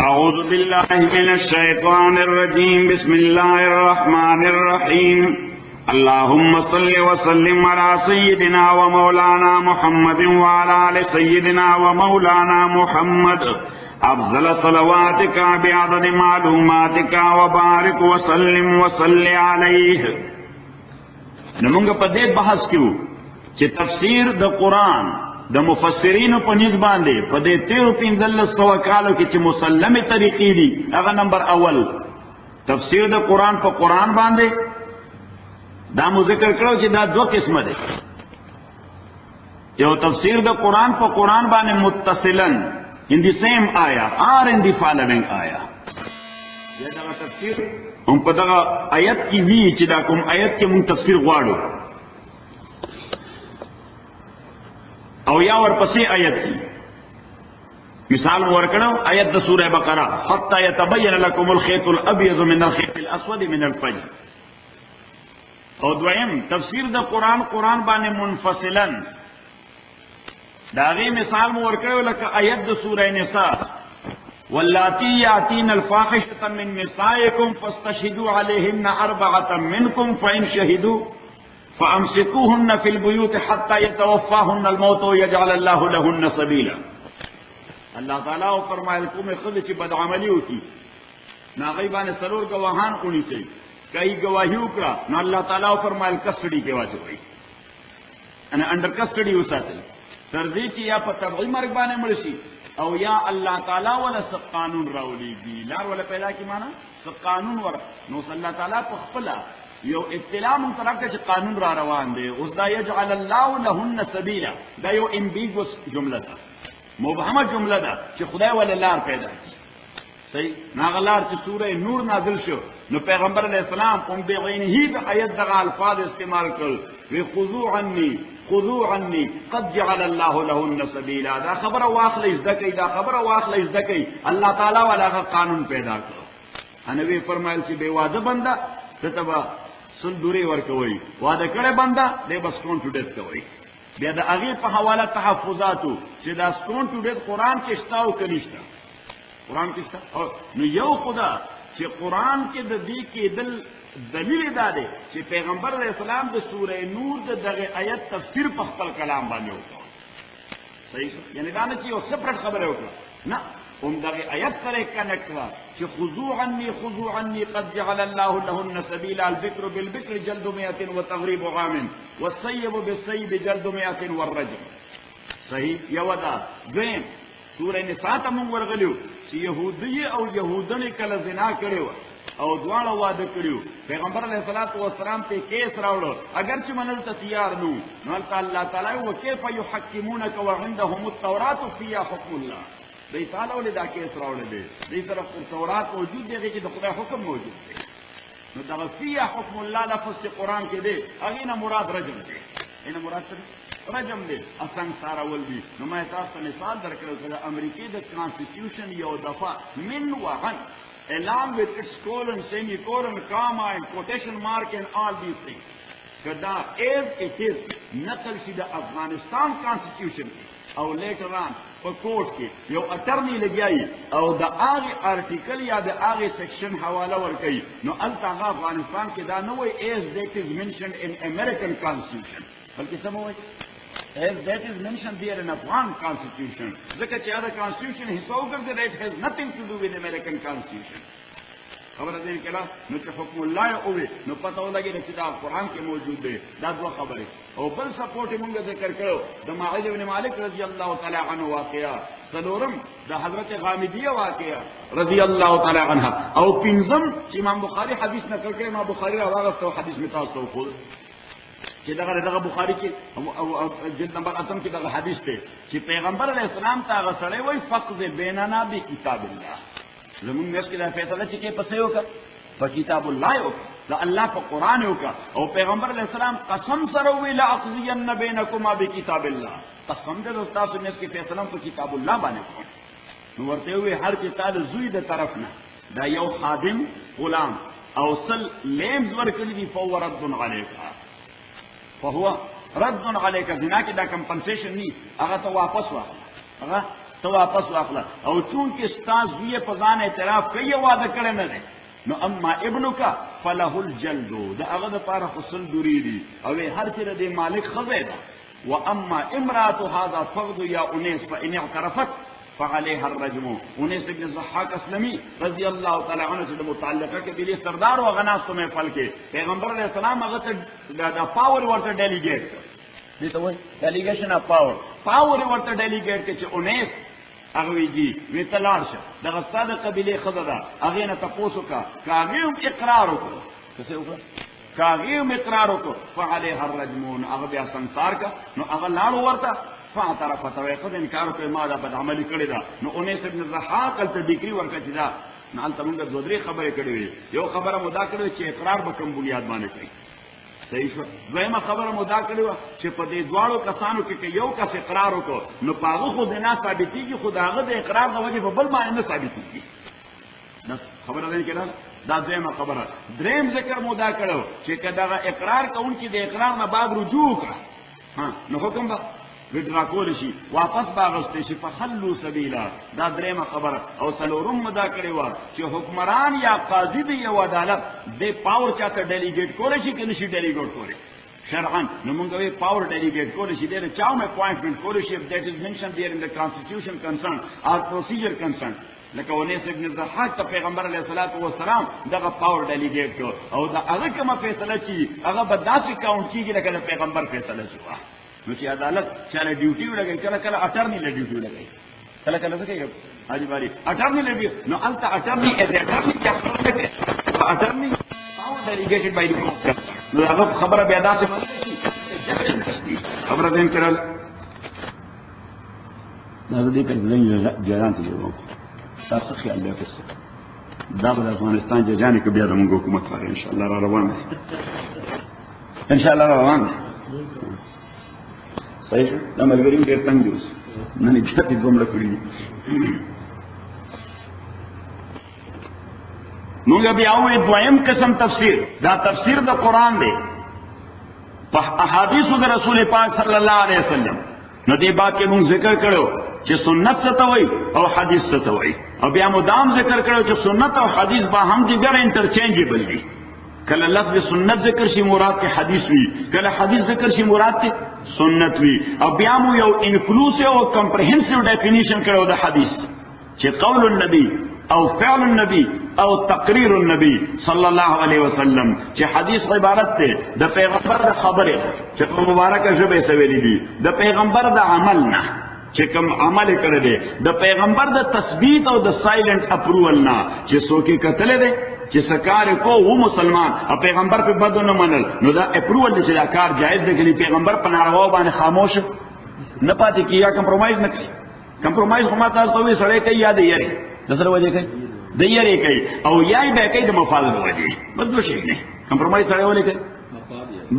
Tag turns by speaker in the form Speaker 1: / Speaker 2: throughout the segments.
Speaker 1: أعوذ بالله من الشيطان الرجيم بسم الله الرحمن الرحيم اللهم صل وسلم على سيدنا ومولانا محمد وعلى آل سيدنا ومولانا محمد أفضل صلواتك بعدد معلوماتك وبارك وسلم وصل عليه. نمونگا پا دے بحث کیو چه تفسیر دا قرآن دا مفسرین پا نیز باندے پا دے 13 کالو کی چه مسلم طریقی دی. اگا نمبر اول تفسیر دا قرآن پا قرآن باندے دا مو ذکر کرو چه دا دو قسم دے. یو تفسیر دا قرآن پا قرآن باندے متصلن in the same ayah or in the following ayah. یہ دا تفسیر ہم پا دا آیت کی وی چه دا کم آیت کی من تفسیر غوارو او یا ورپسی آیت کی مثال ورکڑو آیت دا سورہ بقرہ حتی یتبین لکم الخیط الابیض من الخیط الاسود من الفجر. او دویم تفسیر دا قرآن قرآن بانے منفصلن داغی مثال مورکڑو لکا آیت دا سورہ نساء واللاتی یاتین الفاحشة من نسائکم فاستشہدوا علیہن 4 منکم فإن شہدوا فامسكوهن في البيوت حتى يتوفاهن الموت ويجعل الله لهن سبيلا. اللہ تعالیٰ فرمائے قوم خود چی بدعملی ہوتی نا غیبان سرور گواہان اونی سے کئی گواہی اکرا نا اللہ تعالیٰ فرمائے کسٹڈی کے واجب ہوئی یعنی انڈر کسٹڈی اساتے ترزی چی یا پا تبعی مرگ بانے مرشی او یا اللہ تعالیٰ والا سب قانون راولی دی لار والا پیدا کی مانا سب قانون ورق نو صلی اللہ تعالیٰ پا خپلا یو اطلاع منترک چه قانون را روان دے اس دا یجعل اللہ لہن سبیلا دا یو امبیگوس جملہ دا مبہمہ جملہ دا چه خدای والا لار پیدا کی صحیح ناغلار چه سورہ نور نازل شو نو پیغمبر علیہ السلام ام بغین ہی با آیت دا الفاظ استعمال کر وی خذو عنی قد جعل اللہ لہن سبیلا دا خبر واخل ازدکی دا خبر واخل ازدکی اللہ تعالی والا قانون پیدا کر. انوی فرمائل چه بے وعدہ بندہ تتبا سل دوری ورکوئی وعدہ کرے بندہ دے بس کون ٹو ڈیتھ کوئی بیا دا اغیر پا حوالہ تحفظاتو چه دا سکون ٹو ڈیتھ قرآن کشتاو کنشتا قرآن کشتا نو یو خدا چه قرآن کے دا دی کے دلیل دا دے چه پیغمبر علیہ السلام دا سورہ نور دا دغی آیت تفسیر پا خپل کلام باندے ہوتا صحیح یعنی دانا چی وہ سپرٹ خبر ہے ہوتا نا ام دغی آیت سرے کنکٹ وا چه خذو عنی قد جعل اللہ لہن سبیلا البکر بالبکر جلد 100 وتغریب غام والسیب بالسیب جلد 100 والرجم. صحیح یودا دویم سورہ نساء تمون ورغلیو چه یہودی او یہودن کل زنا کریو او دوارا وعدہ کریو پیغمبر علیہ السلام تے کیس راوڑو اگرچہ منلتا تیار نو نولتا اللہ تعالی وکیف یحکمونک وعندهم التورات فیہا حکم اللہ دی تعالی ولی دا کیس راوڑے دے دی طرف تورات موجود دے کہ دا خدا حکم موجود دے نو دا فیہا حکم اللہ لفظ سے قرآن کے دے اگینا مراد رجم دے اینا مراد رجم دے اسنگ سارا ولدی نو میں تاستا مثال در کرو کہ امریکی دا کانسٹیٹیوشن یو دفعہ من وغن along with its colon, semicolon, comma and quotation mark and all these things. Kada as it is, naqal si da Afghanistan constitution or later on for court ke yo attorney lagyayi or da aage article ya da aage section hawala warkai no alta Afghanistan ke da no way as that is mentioned in American constitution balki samo as that is mentioned there in Afghan constitution. Zaka che other constitution he saw that it has nothing to do with American constitution. خبر دین کلا نو کہ حکم اللہ ہوئے نو پتہ ہو لگے کتاب قرآن کے موجود ہے دا دو خبر ہے او بل سپورٹ منگا ذکر کرو دا معاذ بن مالک رضی اللہ تعالی عنہ واقعہ سلورم دا حضرت غامدیہ واقعہ رضی اللہ تعالی عنہ او پنزم امام بخاری حدیث نقل کرے امام بخاری راغست حدیث میں تاسو خود کہ دغه بخاری کی جلد نمبر 8 کی دغه حدیث تے کہ پیغمبر علیہ السلام تا غسڑے وہی فقد بیننا بکتاب اللہ زمون میس کی دا فیصلہ چکے پسے ہوگا پا کتاب اللہ ہوگا دا اللہ پا قرآن ہوگا او پیغمبر علیہ السلام قسم سروی لأقضین بینکما بکتاب اللہ قسم دے دوستا سے میس کی فیصلہ پا کتاب اللہ بانے کو نورتے ہوئے ہر کتاب زوی دا طرفنا دا یو خادم غلام او سل لیمز ورکلی دی فو رد علیکا فهو رد علیکا زنا کی دا کمپنسیشن نی اگا تو واپس وا اگا تو واپس واخله او چون کې استاد وی په ځان اعتراف کوي وعده کړی نه دی نو اما ابنک فله الجلد دا هغه د پاره خصل دوری دي او هر چیرې د مالک خزه ده واما امراه هذا فقد یا انیس فان اعترفت فعليها الرجم. انیس بن ضحاک اسلمی رضی اللہ تعالی عنہ سے متعلقہ کے بلی سردار و غناستو میں فل کے پیغمبر علیہ السلام هغه ته دا پاور ورته ډیلیګیټ دي ته وای ډیلیګیشن اف پاور ورته ډیلیګیټ کې چې انیس هغه ویږي وی تلار شه د غستاده قبیله خزدا هغه نه تاسو کا کاغیم اقرار وکړو څه وکړه کاغیم اقرار وکړو فعليها الرجمون هغه بیا ਸੰسار کا نو هغه لاړو ورته فاعترفت ويقد انکار کوي ما دا بد عملی کړی دا نو انیس ابن ضحاک ته ذکر ورکړه چې دا نن ته موږ دوه درې خبرې کړې وي یو خبره مدا کړې چې اقرار به کوم بنیاد باندې کوي صحیح شو دویمه خبره مدا کړې و چې په دې دواړو کسانو کې یو کس اقرار وکړو نو پاغه خو نه ثابتېږي خداغه د اقرار د وجه په بل باندې نه ثابتېږي نو خبره ده کېده دا دویمه خبره دریم ذکر مدا کړو چې کدا اقرار کوونکی د اقرار نه بعد رجوع کړه ها نو حکم به وډرا کول شي واپس باغسته شي فخلوا سبیلا دا درېمه خبره او څلورم مدا کړی و چې حکمران یا قاضي دی یو عدالت د پاور چاته ډیلیګیټ کول شي کنه شي ډیلیګیټ کوي شرعاً نو موږ وی پاور ډیلیګیټ کول شي د چاو مې اپوینټمنټ کول شي that is mentioned there in the constitution concern or procedure concern لکه انیس ابن ضحاک ته پیغمبر علیه الصلاۃ والسلام دغه پاور ډیلیګیټ کو او دا هغه کومه فیصله چی هغه به داسې کاونټ کیږي لکه د پیغمبر فیصله شي نو چې عدالت چاله ډیوټي ولګي کله کله اټرنی له ډیوټي ولګي کله کله څه کوي حاجی باری اټرنی له نو الته اټرنی اټرنی کیا اټرنی پاور ډیلیګیټډ بای دی نو هغه خبره بیا داسې خبره دین کړل دا دې په ځین جهان ته جوړو تاسو خیال لرئ دا د افغانستان جهاني کې بیا د موږ حکومت لري ان شاء الله را روان ان شاء الله روان صحیح دا ملګری ډېر تنګ دي نه نه چې کومه کړی موږ بیا وې دویم قسم تفسیر دا تفسیر د قران دی په احادیث د رسول پاک صلی الله علیه وسلم نو دې بات کې موږ ذکر کړو چې سنت څه ته وایي او حدیث څه ته وایي او بیا مدام ذکر کړو چې سنت او حدیث به هم دیګر انټرچینجبل دي کله لفظ سنت ذکر شي مراد کې حدیث وي کله حدیث ذکر شي مراد کې سنت وی او بیا مو یو انکلوسیو او کمپریهنسیو ډیفینیشن کړو د حدیث چې قول النبی او فعل النبی او تقریر النبی صلی الله علیه وسلم چې حدیث عبارت ده د پیغمبر د خبره چې په مبارکه ژبه سویلې دي د پیغمبر د عمل نه چې کوم عمل کړی دی د پیغمبر د تثبیت او د سایلنٹ اپروول نه چې څوک کتل دی چې سکار کو و مسلمان او پیغمبر په بدو نه منل نو دا اپروول چې دا کار جایز دی چې پیغمبر په ناروا باندې خاموش نه پاتې کیږي کمپرمایز نه کوي کمپرمایز هم تاسو وی سره کوي یاد یې دسره وجه کوي د یې کوي او یای به کوي د مفاد وجه بدو شي نه کمپرمایز سره ولې کوي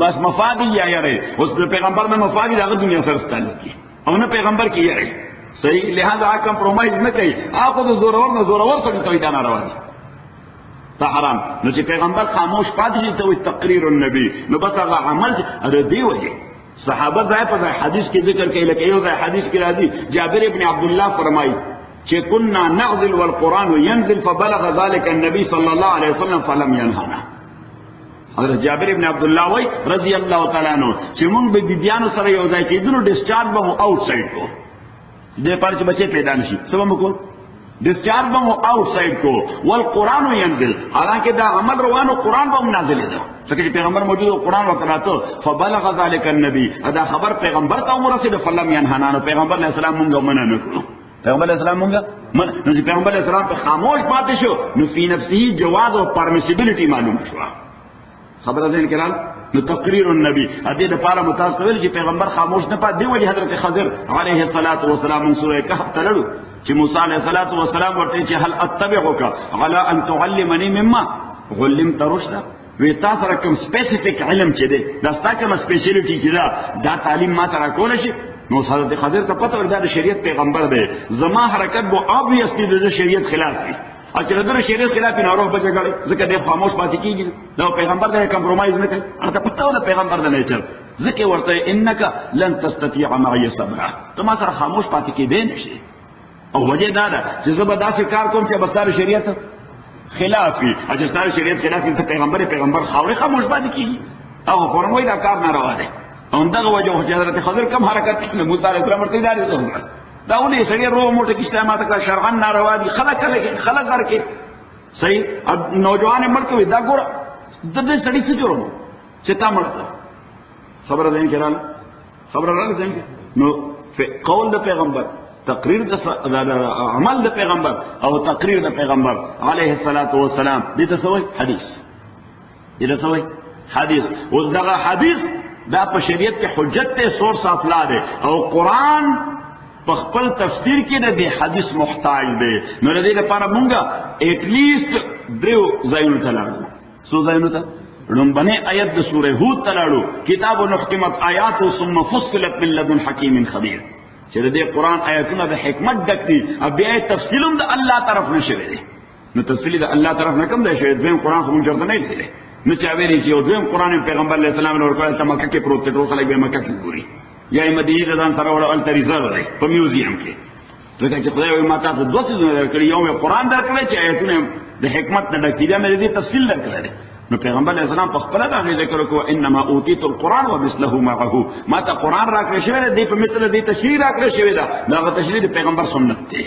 Speaker 1: بس مفاد یې یاره اوس د پیغمبر نه مفاد دغه دنیا سره ستل کی او نه پیغمبر کی یاره صحیح لہذا کمپرمایز نه کوي هغه د زورور سره کوي دا ناروا دي دا حرام نو چې پیغمبر خاموش پاتې شي ته وي تقریر النبی نو بس هغه عمل ر دی وجه صحابه ځای په ځای حدیث کې ذکر کوي لکه یو ځای حدیث کې راځي جابر ابن عبد الله فرمایي چې كنا نغزل والقران ينزل فبلغ ذلك النبي صلى الله عليه وسلم فلم ينهنا حضرت جابر ابن عبد الله وای رضی الله تعالی عنہ چې موږ به بیبيانو سره یو ځای کېدو ډیسچارج به آوټ سایډ کو دې پر چې بچي پیدا نشي سبب کو ڈسچارج بم آؤٹ سائڈ کو والقرآن ينزل حالانکہ دا عمل روانو قرآن بم نازل دا سکه پیغمبر موجود قرآن وکړاتو فبلغ ذلك النبي ادا خبر پیغمبر ته عمر رسید فلم ينهانا پیغمبر علیہ السلام مونږ منع نکړو پیغمبر علیہ السلام مونږ نو چې پیغمبر علیہ السلام په خاموش پاتې شو نو فی نفسه جواز او پرمیسیبিলিټی معلوم شو خبر ځین کړه نو تقریر النبی ا دې د پاره متاسف ویل چې پیغمبر خاموش نه پات دی ولی حضرت خضر علیه الصلاۃ والسلام سورہ کهف تللو چې موسی علیہ الصلوۃ والسلام ورته چې هل اتبعک علی ان تعلمنی مما علمت رشدا وی تاسو را کوم سپیسیفیک علم چې دی دا ستاسو کوم سپیشلیټی چې دا تعلیم ما سره کول شي نو حضرت خضر ته پته وردا د شریعت پیغمبر دی زما حرکت بو obviously د شریعت خلاف دی او چې د شریعت خلاف نه اورو بچګړي ځکه د خاموش پاتې کیږي دا پیغمبر د کمپرمایز نه کوي هغه پته ولا پیغمبر د نیچر ځکه ورته انک لن تستطيع معي صبرا ته ما سره خاموش پاتې کیدې نشي او وجه دا ده چې زبدا سے کار کوم چې بستار شریعت خلافي اجستار شریعت خلافي ته پیغمبر خاوري خاموش باندې کیږي او فرمایي دا کار ناروا ده. او دغه وجه چې حضرت خضر کم حرکت کړي موسی عليه السلام ورته دا ولې سړي رو موټه کې استعمال کړ شرعاً ناروا دي خلق درکې صحیح. نوجوان مرته دا ګور د دې سړي څه جوړو چې تا مرته خبره ده کړه خبره راځي نو قول د پیغمبر تقریر د عمل د پیغمبر او تقریر د پیغمبر علیه الصلاۃ والسلام دې ته سوې حدیث دې ته سوې حدیث. اوس دغه حدیث دا په شریعت کې حجت ته سورس اف لا ده او قران په خپل تفسیر کې د دې حدیث محتاج دی. نو د دې لپاره مونږه ایت لیست دریو ځایونو ته لاړو. څو ځایونو ته؟ لومبنه آیت د سوره هود ته لاړو کتاب نحکمت آیات ثم فصلت من لدن حکیم خبیر چې د دې قران آیاتونه د حکمت ډک دي او بیا تفصیلم د الله طرف نشوي دي. نو تفصیل د الله طرف نه کم دی شوی دویم قران خو مونږ ورته نه لیدل. نو چا ویلي چې یو دویم قران پیغمبر علیه السلام نور کول ته مکه کې پروت ټول خلک به مکه کې ګوري یا مدینه د ځان سره وړل تر ریزرو دی په میوزیم کې. لکه چې خدای وي ماته د دوه سيزونه درکړي یو قران درکړي چې آیتونه د حکمت نه ډکې دي مې دې تفصیل درکړي. نو پیغمبر علیه السلام په خپل دا ذکر وکړو انما اوتیت القران ومثله معه ما ته قران راکړی شوی دی په مثل دې تشریح راکړی شوی دا دا تشریح د پیغمبر سنت دی.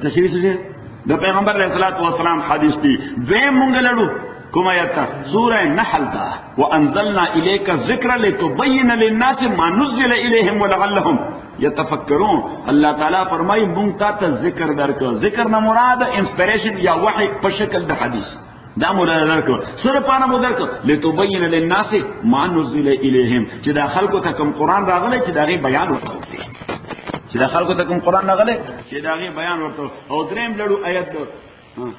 Speaker 1: تشریح څه د پیغمبر علیه السلام حدیث دی. دویم مونږ لړو کوم آیت سورہ نحل دا وانزلنا الیک الذکر لتبین للناس ما نزل الیہم ولعلهم یتفکرون. اللہ تعالیٰ فرمائی مونږ ته ذکر درکو. ذکر نه مراد انسپریشن یا وحی په شکل د حدیث دا مراد درکو. سره پانه مو درکو لتبین للناس ما نزل الیہم چې دا خلکو ته کوم قران راغلی چې دا غي بیان ورته چې دا خلکو ته کوم قران راغلی چې دا غي بیان ورته. او دریم لړو آیت دو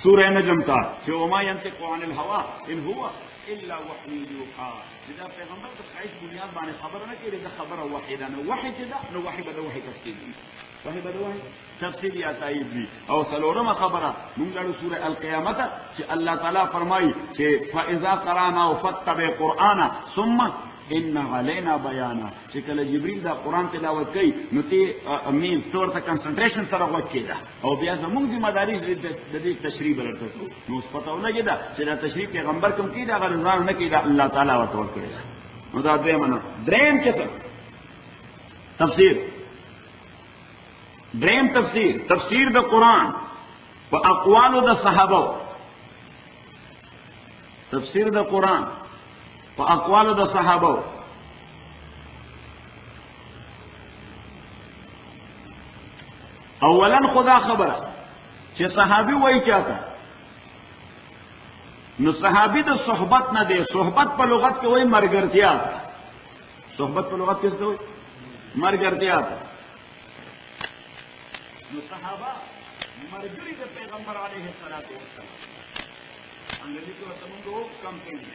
Speaker 1: سورہ نجم تا چې وما ينطق عن الهوى ان هو الا وحي يوحى. دا پیغمبر د خیش بنیاد باندې خبر نه کړي دا خبره وحیدا نو وحی چې دا نو وحی به وحی تفسیر دي وحی به وحی تفسیر یا تایید دي. او څلورمه خبره مونږ له سورہ القیامت چې الله تعالی فرمایي چې فاذا قرانا فتبع قرانا ثم ان علینا بیانا. چې کله جبرئیل دا قران تلاوت کوي نو ته امین تور ته کنسنټریشن سره وکړه او بیا زموږ ذمہ داری د دې تشریح ورته نو پته ولګی دا چې دا تشریح پیغمبر کوم کی دا غرضان نه کی دا الله تعالی ورته ورکړي. نو دا دریم چې تفسیر د قران په اقوالو د صحابه. تفسیر د قران په اقوالو د صحابه. اولا خدا خبره چې صحابي وایي چاته نو صحابي د صحبت نه دی. صحبت په لغت کې وایي مرګرتیا. صحبت په لغت کې څه وایي؟ مرګرتیا. نو صحابه مرګري د پیغمبر علیه الصلاۃ والسلام انګلیسي کې ورته موږ کمپنی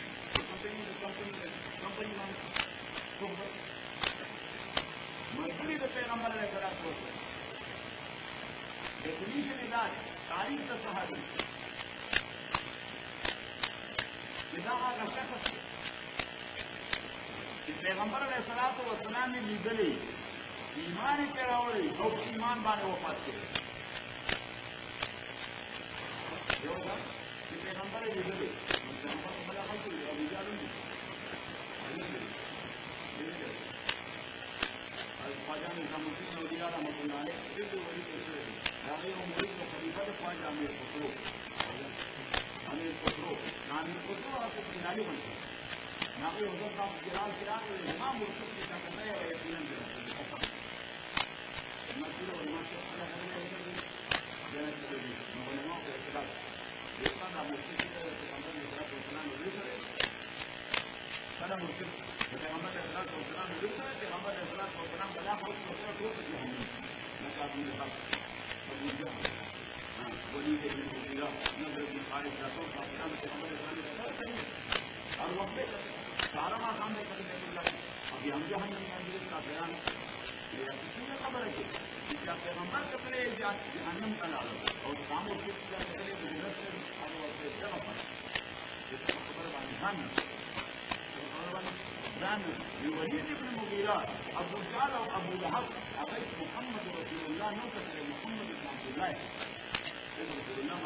Speaker 1: مرګري د پیغمبر علیه الصلاۃ والسلام definition is that تاریخ د صحابي دا هغه شخص چې پیغمبر علیه الصلاۃ والسلام یې لیدلی ایمان یې راوړی او ایمان باندې وفات کړی. یو دا چې پیغمبر یې لیدلی پیغمبر خپل خلک او رجالو خواجہ نظام الدین اولیا رحمۃ اللہ علیہ دې وایي چې هغه یو مرید او خلیفہ د خواجہ امیر خسرو نامې خسرو هغه په نالي باندې هغه یو ځل تاسو ګران امام مرشد چې څنګه نه یې یقینا دی مسئله ورما چې خپل هغه نه دی جنت دی نو ولنو په اعتبار یو څنګه مرشد چې پیغمبر علیه السلام ورته څنګه مرشد پیغمبر علیه السلام ورته پیغمبر علیه السلام بلا خلق ورته ټول څه هم لکه ابن خلق ابو جهل ولید بن المغیرہ نضر بن حارث رسول الله صلی الله علیه وسلم اور وقت سارا ما سامنے کر دے اللہ ابھی ہم جو ہم نے اندر کا بیان یہ کسی نے خبر ہے کہ کیا پیغمبر کپڑے جہنم کا لا اور کام اس کے پہلے محنت سے اور وقت جگہ پر یہ خبر باندھان ځان ولید ابن مغیره ابو جهل او ابو لهب هغه محمد رسول الله نو کړه محمد بن عبد الله رسول الله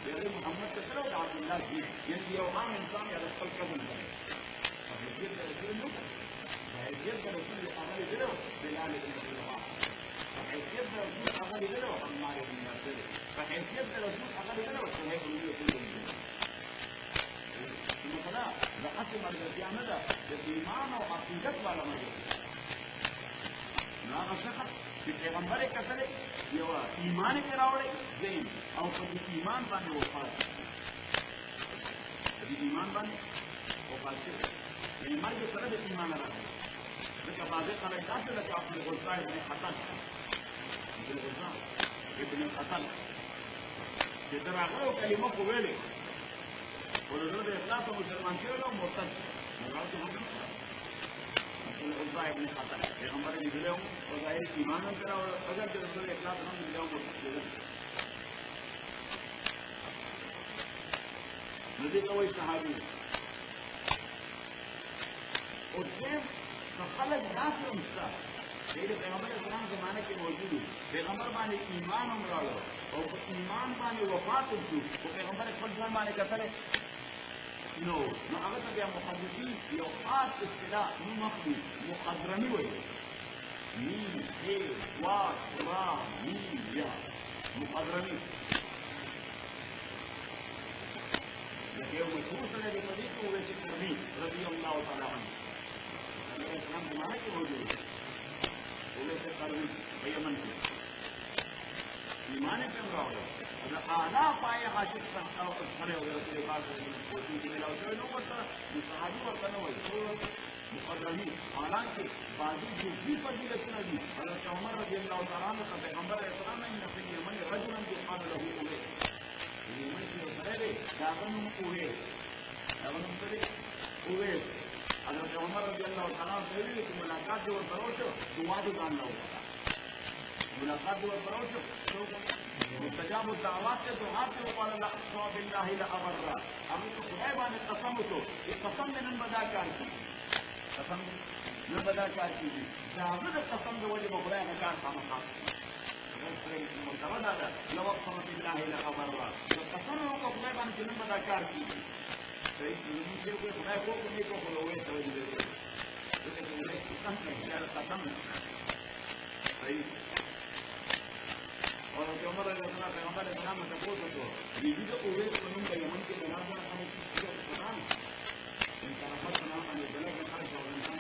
Speaker 1: یعنی محمد څخه د عبد الله دی یعنی یو عام انسان یا خپل قدم کوي حیثیت رسول نو حیثیت رسول هغه دی بلال بن رباح حیثیت رسول هغه دی عمار بن یاسر حیثیت رسول هغه دی صہیح بن مثلا د اصل مرګیا نه ده د ایمان او عقیدت والا مرګ نو هغه څه چې پیغمبر یې کتل یو ایمان یې راوړی زین او په دې ایمان باندې وفات دې ایمان باندې وفات یې مرګ سره د ایمان راغلی ځکه بعضې خلک داسې لکه ابن غزا ابن خطل ابن خطل چې تر هغه کلمه خو ویلې ولذلك اخلاص مسلمان كله مرتد مراد الغزاء ابن خطر پیغمبر نے دلوں وظاہر ایمان کرا اور اگر جو رسول اخلاص ہم دلوں مرتد نبی کوئی صحابی اور صرف خلق ناصر مستقبل لیکن پیغمبر اسلام زمانے کے موجود پیغمبر بانے ایمان امرالو اور ایمان بانے وفات ہوتی وہ پیغمبر اسلام بانے کہتا ہے نو هغه ته بیا محدثین یو خاص اصطلاح نو مخدي مخضرمي وایي میم ای وا را میم یا مخضرمي لکه یو مشهور سره د حدیث او ویل کرمی رضی الله تعالی عنه اسلام زمانه کې موجود او ویل کرمی په یمن کې ایمان پر راوړل دا اعلی پای عاشق څخه او سره او رسول الله صلی الله علیه وسلم چې ملاو شوی نو ورته صحابي ورته نه وایي مقررین حالانکه بعضی جزئی فضیلتونه دي حضرت عمر رضی الله تعالی عنہ پیغمبر اسلام نے ان فی یمن رجلا يقال له اویس یمن کې سره دی داغه نوم اویس حضرت عمر رضی الله تعالی عنہ ویلي چې ملاقات ورته وشو دعا دې ځان له ملاقات ورته وشو مستجاب الدعوات سے دعا سے وقال الله اقسم بالله لابرا ہم تو خدای باندې قسم وکړو چې قسم نن بدا کار کی قسم نن بدا کار کی داغه د قسم د وجه خدای نه کار خامخا متودا ده لو اقسم بالله لابرا قسم وکړو خدای باندې نن بدا کار کی صحیح نو چې خدای کو نه کو وې ته وې دې قسم صحیح اور عمر رضی اللہ عنہ پیغمبر اسلام نے تقول تو یہ جو اوے قانون کا یمن کے جناب نے ہمیں کیا پتا ان کا نام ہے بلد خارج اور انسان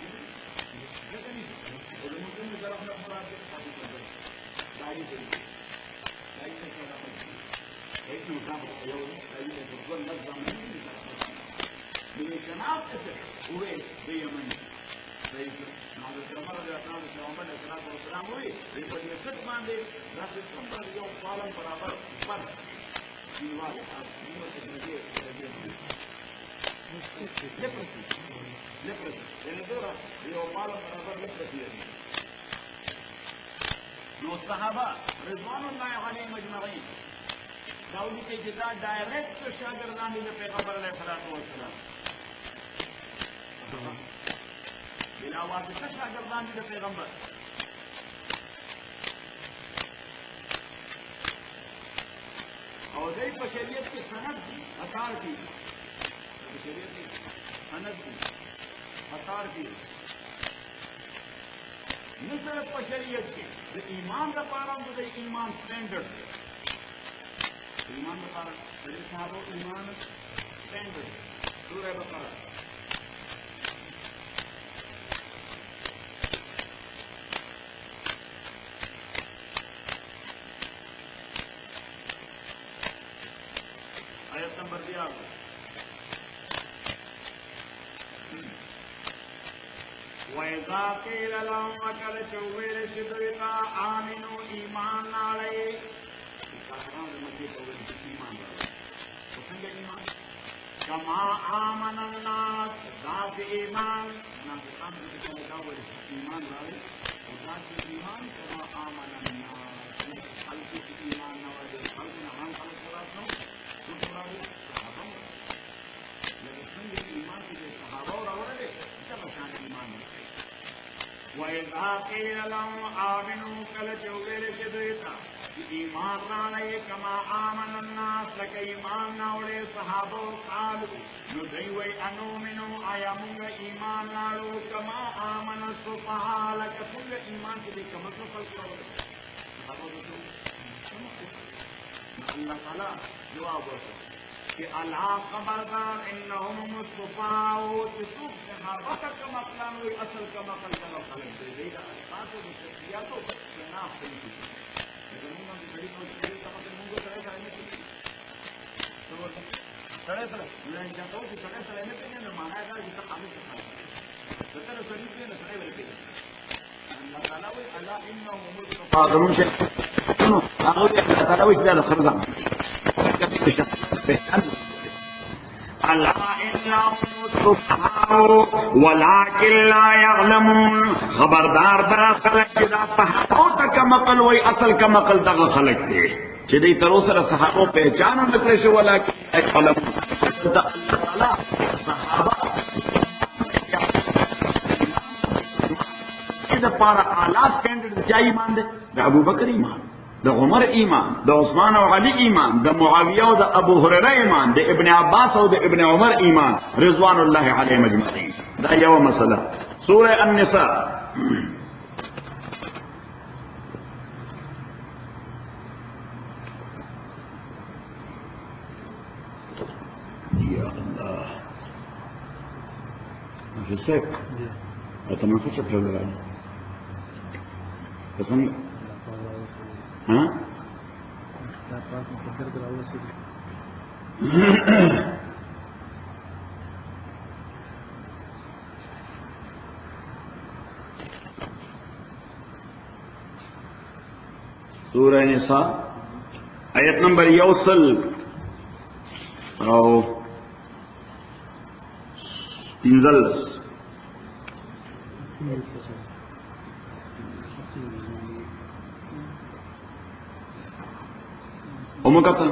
Speaker 1: لیکن اور ممکن ہے ذرا اپنا مراد کے ساتھ کرے دائی سے کیا ایک مقام ہے یہ دائی سے جو لفظ نہیں ہے جناب سے اوے یمن حضرت عمر رضی اللہ عنہ پیغمبر علیہ الصلوۃ والسلام ہوئی یہ په دې څه باندې راځي کوم یو پالن برابر پر دیوال نیو څه دې لپرسی دورا یو پالن برابر لپرسی نو صحابه رضوان الله علیهم اجمعین داوود کې جدا ډایرکټ شاګردان دي پیغمبر علیہ الصلوۃ والسلام بلا واسطه شاګردان دي پیغمبر او دې په شریعت کې سند دي اثار دي په شریعت کې سند دي اثار دي نصر په شریعت کې د ایمان لپاره د ایمان سټانډرډ ایمان لپاره د صحابه ایمان سټانډرډ سورہ بقره آیت نمبر 11 وَإِذَا قِيلَ لَهُمْ وَكَلَ چویر شدویتا آمنوا ایمان نالے کاران مجھے چویر ایمان نالے پسند ایمان کما آمن الناس ذات ایمان ناس آمن ایمان نالے ذات ایمان کما آمن الناس خلق ایمان نالے خلق نمان خلق نو صحابہ لیکن سنگ ایمان کی صحابہ اور قیل لهم آمنوا کله چې ویل چې دوی ته ایمان راړئ کما آمن الناس لکه ایمان راوړي صحابه قالو نو دوی وایي انؤمنو آیا موږ ایمان راړو کما آمن السفهاء لکه څنګه ایمان چې دوی کم څه خلک راوړي الله تعالی جواب ورکړ کہ اللہ خبردار انہم مصطفیٰ چې څوک صحابه ته کوم اقلام وي اصل کوم اقل کوم خلک دی دا تاسو د شخصیاتو شناخت کوي زموږ د بڑی کوشش کوي موږ سره نه کوي سره سره نه چاته چې سره سره نه کوي نو معنا دا چې خامې څه سره سره نه سره ورته الله تعالی وی الا انهم مصطفیٰ زموږ هغه تعالی وی دا خبره اللہ انہم السفہاء ولکن لا یعلمون خبردار دا خلق چې دا صحابو ته کم عقل وای اصل کم عقل دغه خلق دی چې دوی تر اوسه صحابو پہچان نه کړی شو ولکن یعلمون دا الله صحابه دا پارا اعلی سٹینڈرڈ چا ایمان دی د ابوبکر ایمان د عمر ایمان د عثمان او علی ایمان د معاویه او د ابو هريره ایمان د ابن عباس او د ابن عمر ایمان رضوان الله علیهم اجمعین دا یو مسله سوره النساء یا الله حساب اتمنى فتح لله پسند ها سورہ نساء آیت نمبر 1 او 15 ومکتا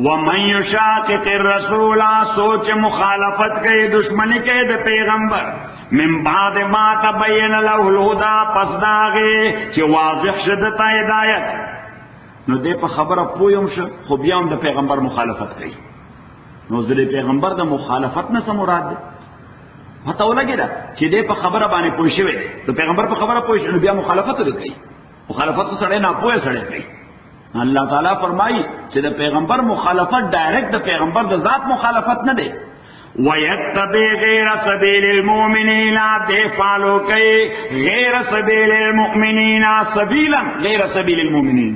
Speaker 1: ومن يشاقق الرسول سوچ مخالفت کے دشمنی کے د پیغمبر من بعد ما تبین له الهدى پس داغه چې واضح شدت ہدایت نو دې په خبره پویم شو خو بیا هم د پیغمبر مخالفت کوي نو د پیغمبر د مخالفت نه څه مراد ده پته ولګی دا چې دې په خبره باندې پوه شوی د پیغمبر په خبره پوه شوی بیا مخالفت وکړي مخالفت سره نه پوهه سره کوي الله تعالی فرمایي چې د پیغمبر مخالفت ډایرکټ د پیغمبر د ذات مخالفت نه دی ويتبع غير سبيل المؤمنين دې فالو کوي غیر سبيل المؤمنين سبيلا غیر سبيل المؤمنين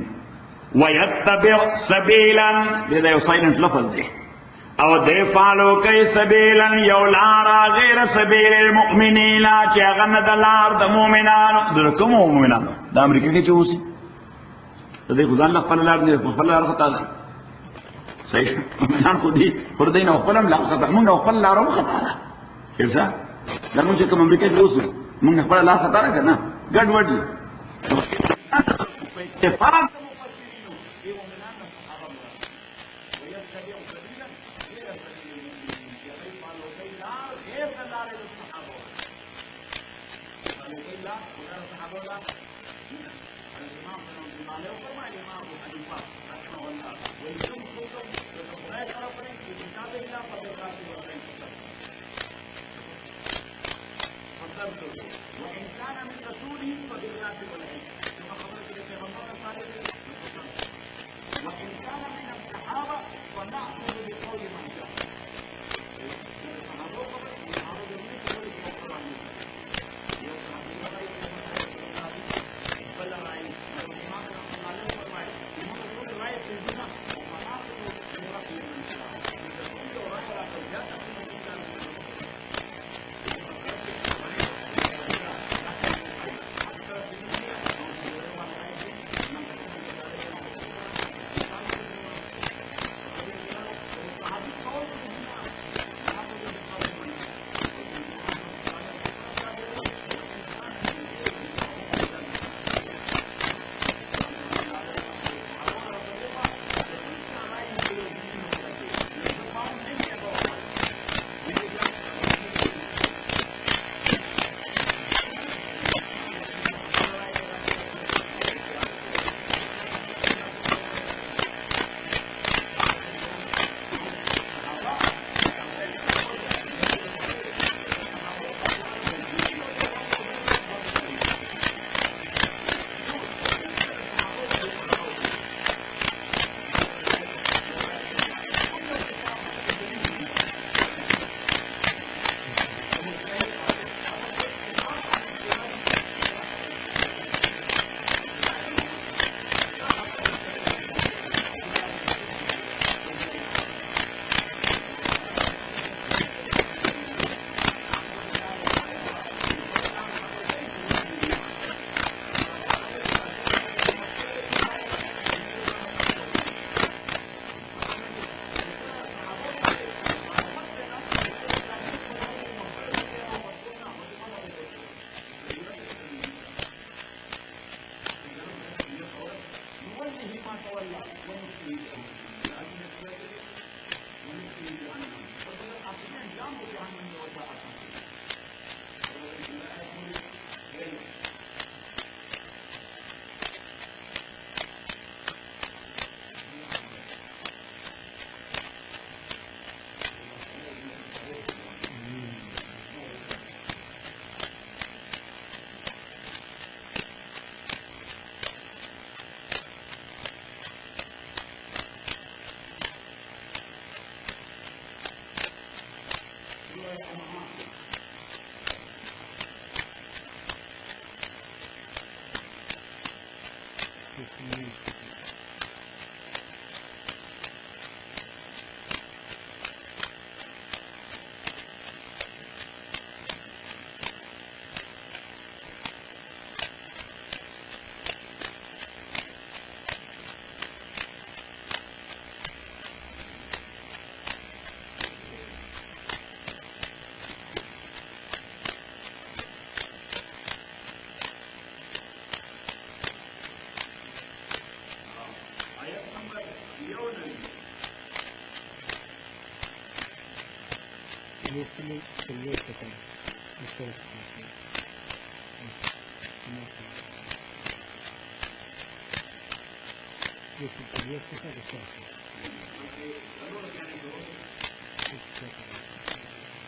Speaker 1: ويتبع سبيلا دې یو سايلنت لفظ دی او دې فالو کوي سبیلا یو لارا غیر سبیل المؤمنین چې هغه نه د لار د مؤمنانو د کوم مؤمنانو د امریکا کې چې اوسي د دې خدای الله خپل لار نه خپل لار خطا ده صحیح مؤمنان خو دې پر دې نه خپل لار خطا موږ خپل لار خطا ده څه دا موږ چې کوم امریکا کې اوسو موږ خپل لار خطا نه کنه ګډ وډي اتفاق وإن كان من رسوله فبالله والعلم وإن كان من الصحابة فنأخذ بقول من جاء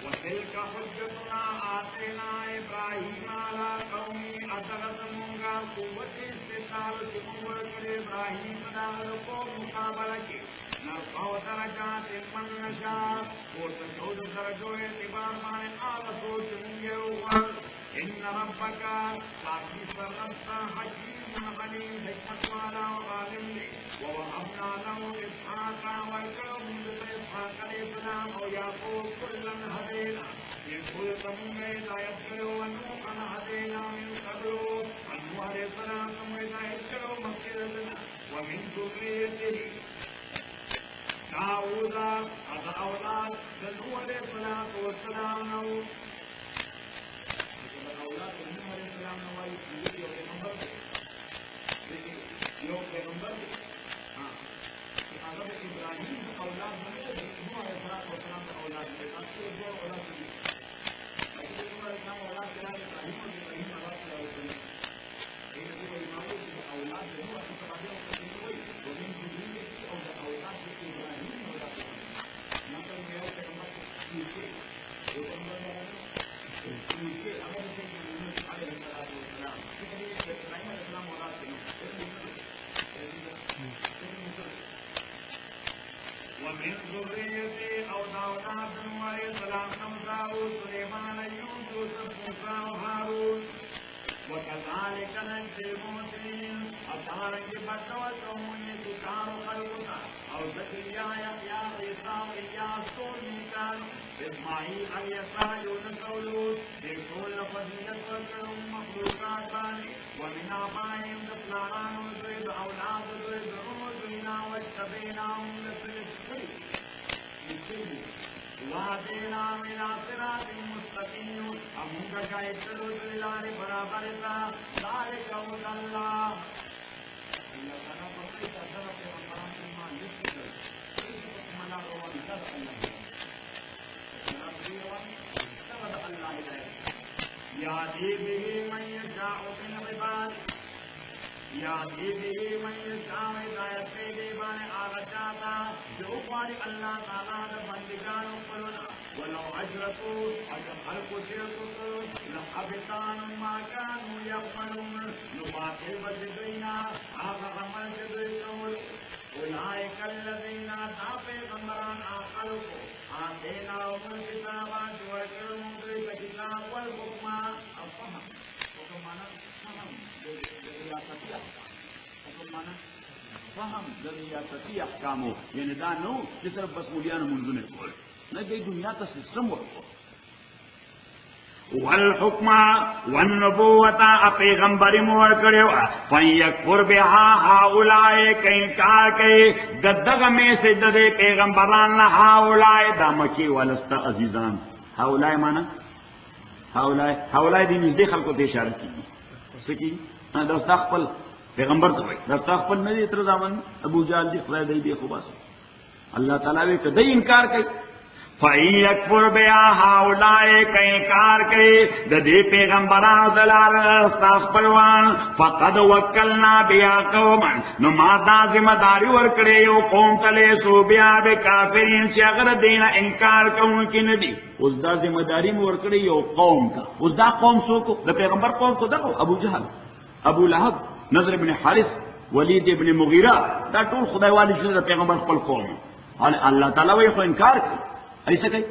Speaker 1: وتلك حجتنا آتينا إبراهيم على قومه أتغزمونغا قوة استقال سمور كل إبراهيم داغل قوم مقابلك نرفع درجات من نشاء وتجود درجو اعتبار معنى آلتو جميع إن ربك ساكي سرنسا حكيم عليم حكمت والا وغالم لي ووهبنا له إسحاق والكرم إسحاق عليه السلام ويعقوب كلا هدينا من كل ثمود لا يذكروا ونوحا هدينا من قبل ونوح عليه السلام ثم لا يذكروا مغفرتنا ومن ذريته داود هذا أولاد نوح عليه الصلاة والسلام اولاد نوح عليه السلام نوائی یو پیغمبر حضرت ابراہیم اولاد بنے نوح علیہ السلام کا اولاد ہے اصل دو اولاد ہے حضرت نوح علیہ السلام اولاد کے بعد ابراہیم اور ابراہیم اولاد کے بعد ایک کو ایمان کی اولاد ہے نوح کی تبادلہ کرتے ہوئے وہ بھی ضروری ہے اور اولاد کے ابراہیم اولاد ہے مطلب میرا پیغمبر کی پیغمبر کے اگر سے ومن ذريته أولاد نوح عليه السلام داود سليمان أيوب يوسف موسى وهارون وكذلك نجزي المحسنين أتارك بدوتهم يذكر خلقنا أو زكريا يحيى عيسى إياس ميكال إسماعيل اليسع يونس ولوط بكل فضيلة وكرم مخلوقات ومن آبائهم دفلان وزيد أولاد زيد رمزنا واجتبيناهم للرزق وهدينا إلى صراط مستقيم أمك كيتلو جلال برابر ذلك هدى الله إلا كان فقيت أثرت ومرام ما يسكت من أغوان سبق الله يهدي به من يشاء من العباد يهدي به من يشاء هدايت به بان آغشاتا جو قال الله تعالى بندگان قلنا ولو أجركوا أجر خلقوا شركوا لحبطان ما كانوا يعملون نباطل بجدنا آغا عمل جدوه أولئك الذين دافع غمران آخلقوا آتيناهم الكتابات والعلم بالكتاب والحكم الفهم وكمانا فهم فهم ریاستی احکامو یعنی دا نو چې صرف بس مولیانو منځونه کول نه دې دنیا ته سیستم ورکړو والحکم والنبوة پیغمبر مور کړو فیکفر بها هؤلاء انکار کوي دغه می سے د پیغمبران هؤلاء د مکی ولست عزیزان هؤلاء معنا هؤلاء دې نږدې خلکو ته اشاره کیږي سکی دا استغفر پیغمبر ته وایي دا استغفر نه دي تر ځامن ابو جهل دې خدای دې خو بس الله تعالی وی کدی انکار کوي فَإِن يَكْفُرْ بِهَا هَؤُلَاءِ كَإِنكَارَ كَيْ دَدِي پیغمبرانو دلال استغفروان فقد وکلنا بیا قوما نو ما دا ذمہ داری ورکړې یو قوم تلې سو بیا به کافرین چې اگر دین انکار کوونکي نه دي اوس دا ذمہ داری مو ورکړې یو قوم ته اوس دا قوم څوک د پیغمبر قوم کو دغه ابو جهل ابو لهب نضر بن حارث ولید ابن مغیره دا ټول خدای والی چې د پیغمبر خپل قوم الله تعالی وی خو انکار کوي ایسا کئی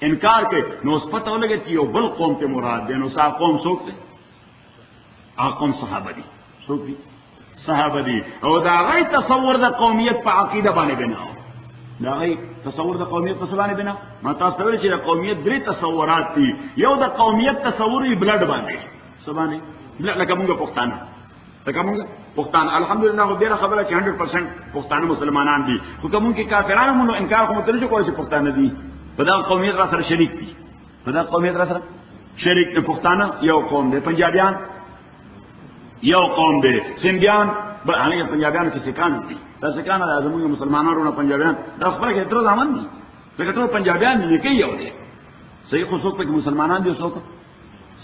Speaker 1: انکار کے نو اس پتہ ہو لگے کہ یہ بل قوم کے مراد دے نو سا قوم سوک دے آ قوم صحابہ دی سوک دی صحابه دي او دا غي تصور د قومیت په عقیده باندې بناو دا غي تصور د قومیت په باندې بناو ما تاسو ته ویل چې د قومیت درې تصورات دي یو د قومیت تصور یې بلډ باندې سبانه لکه موږ پښتانه لکه موږ پښتانه الحمدلله خو ډیره خبره چې 100% پښتانه مسلمانان دي خو کوم کې کافرانو مونږ انکار کوم تر څو کولی چې پښتانه دي په دا قومیت را سره شریک دي په دا قومیت را سره شریک دي پښتانه یو قوم دي پنجابیان یو قوم دي سندیان بل هغه پنجابیان کې سکان دي دا سکان د زموږ مسلمانانو نه پنجابیان دا خپل کې تر ځامن دي لکه ټول پنجابیان دي کې یو دي صحیح خو څوک په مسلمانان دي څوک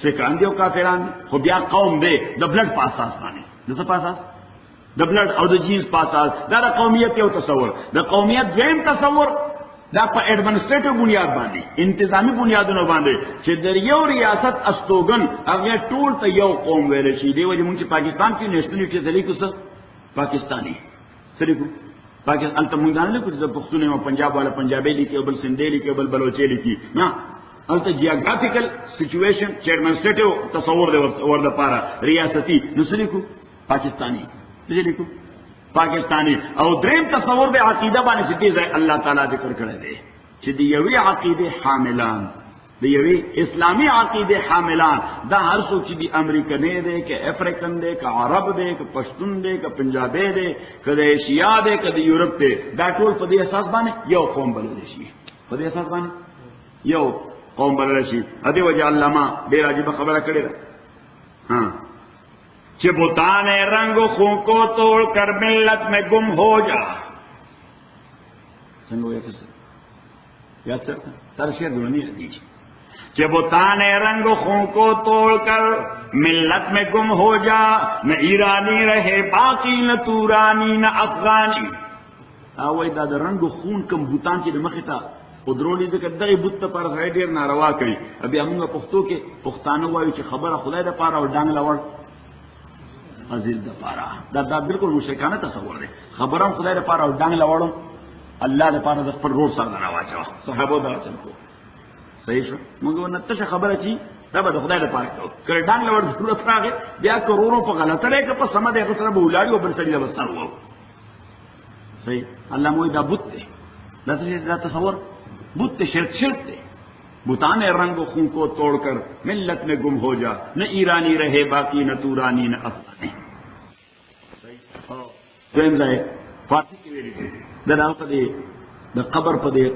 Speaker 1: سکان دي او کافران خو بیا قوم دي د بلډ په اساس باندې د څه په اساس د بلډ او د جینز په اساس دا د قومیت یو تصور د قومیت دویم تصور دا په ایڈمنسټریټیو بنیاد باندې انتظامی بنیادونو باندې چې د یو ریاست استوګن هغه ټول ته یو قوم ویل شي دی وجه مونږ چې پاکستان کې نېشنل یونټي طریقو سره پاکستانی طریقو پاکستان ته مونږ نه کوو د پښتون او پنجاب والا پنجابي لیکي او بل سندي لیکي او بل بلوچي لیکي نه الته جیوګرافیکل سچويشن چې ایڈمنسټریټیو تصور دی ورته لپاره ریاستي نسلی کو پاکستانی دې لیکو پاکستانی او دریم تصور د عقیده باندې چې دې الله تعالی ذکر کړی دی چې دی یوې عقیده حاملان دی یوې اسلامی عقیده حاملان دا هر څوک چې دی امریکنی دی که افریقن دی که عرب دی که پښتون دی که پنجابی دی که د ایشیا دی که د یورپ دی دا ټول په دې اساس باندې یو قوم بلل شي په دې اساس باندې یو قوم بلل شي ا دې وجه علامه ډېر عجیب خبره کړې ده ها کہ بتان رنگ خوں کو توڑ کر ملت میں گم ہو جا سنگو یا سر سر شیر دونی دیجیے کہ بتان رنگ خوں کو توڑ کر ملت میں گم ہو جا نہ ایرانی رہے باقی نہ تورانی نہ افغانی اوی دا د رنگ خون کم بوتان چې د مخې ته قدرونی ذکر دغه بوت ته پر ډیر ناروا کړي بیا موږ پښتو کې پښتانه وایو چې خبره خدای د پاره او ډنګ لور عزیز د پاره دا بالکل مشرکانه تصور دی خبرم خدای د پاره او ډنګ لوړم الله د پاره د خپل روح سره راواچو صحابه دا چلو صحیح شو موږ نته خبره چی دا به خدای د پاره کړه ډنګ لوړ ضرورت راغی بیا کرورو په غلطه لري که په سم ده غسر به ولاري او بل سړي د وسر وو صحیح الله مو دا بوت دی دا تصور بت شرک ہے بتانے رنگ خون کو توڑ کر ملت میں گم ہو جا نہ ایرانی رہے باقی نہ تورانی نہ افغانی فارسی کی ویلی دا پدے دا قبر پدے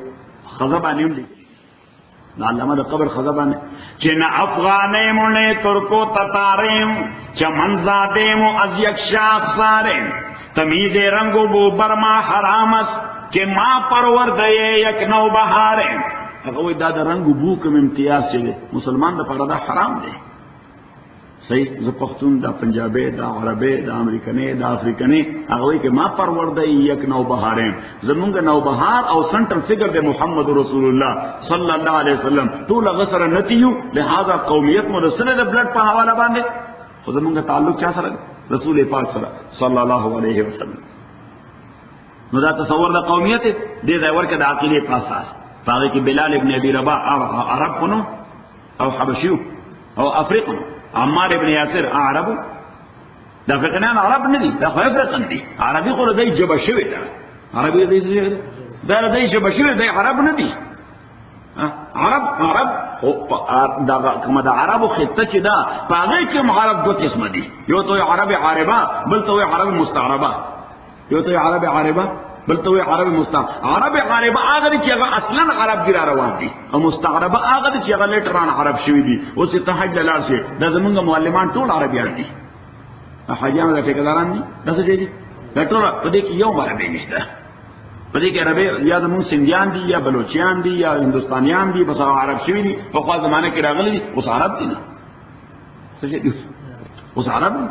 Speaker 1: خزبانی دا علامہ دا قبر خزبانی چہ نہ افغانے منے ترکو تتاریم چہ منزادیم از یک شاخ ساریم تمیز رنگو بو برما حرامس کہ ماں پروردے یک نو بہارے هغه دا د رنگ بو کوم امتیاز چي مسلمان د پاره دا حرام دی صحیح ز پښتون دا پنجابي دا عربي دا امریکني دا افریقني هغه کې ما پروردے یک نو بهارین زمونږ نو بهار او سنټر فگر د محمد رسول الله صلی الله علیه وسلم ټول غسر نتیو لہذا قومیت مرسله د بلډ په حواله باندې خو زمونږ تعلق چا سره رسول پاک سره صلی الله علیه وسلم نو دا تصور د قومیت دې ځای ورکه د عقیده په اساس باقي کې بلال ابن ابي رباح عرب كنو او حبشيو او افريقي عمار ابن ياسر عرب دا افريقيان عرب ندي دا خو افريقيان دي عربي خو دای جبشوي دا عربي دای دا دای جبشوي دای عرب ندي عرب دا کومه دا عربو خطه چې دا باقي کې عرب دوه قسم دي یو ته عرب عربه بل ته عرب مستعربه یو ته عرب عربه بل تو عرب مستعرب عرب عرب هغه چې هغه اصلا عرب ګر روان دي او مستعرب هغه چې هغه لیټران عرب شوی دي او چې ته حج لار شي د زمونږ معلمان ټول عربیان دي حاجیان د ټیکداران دي دغه دي دا ټول په دې کې یو عربي نشته په دې کې عربي یا زمون سندیان دي یا بلوچیان دي یا هندستانیان دي بس عرب شوی دي په خوا زمانه کې راغلي دي اوس عرب دي نه څه دي اوس عرب دي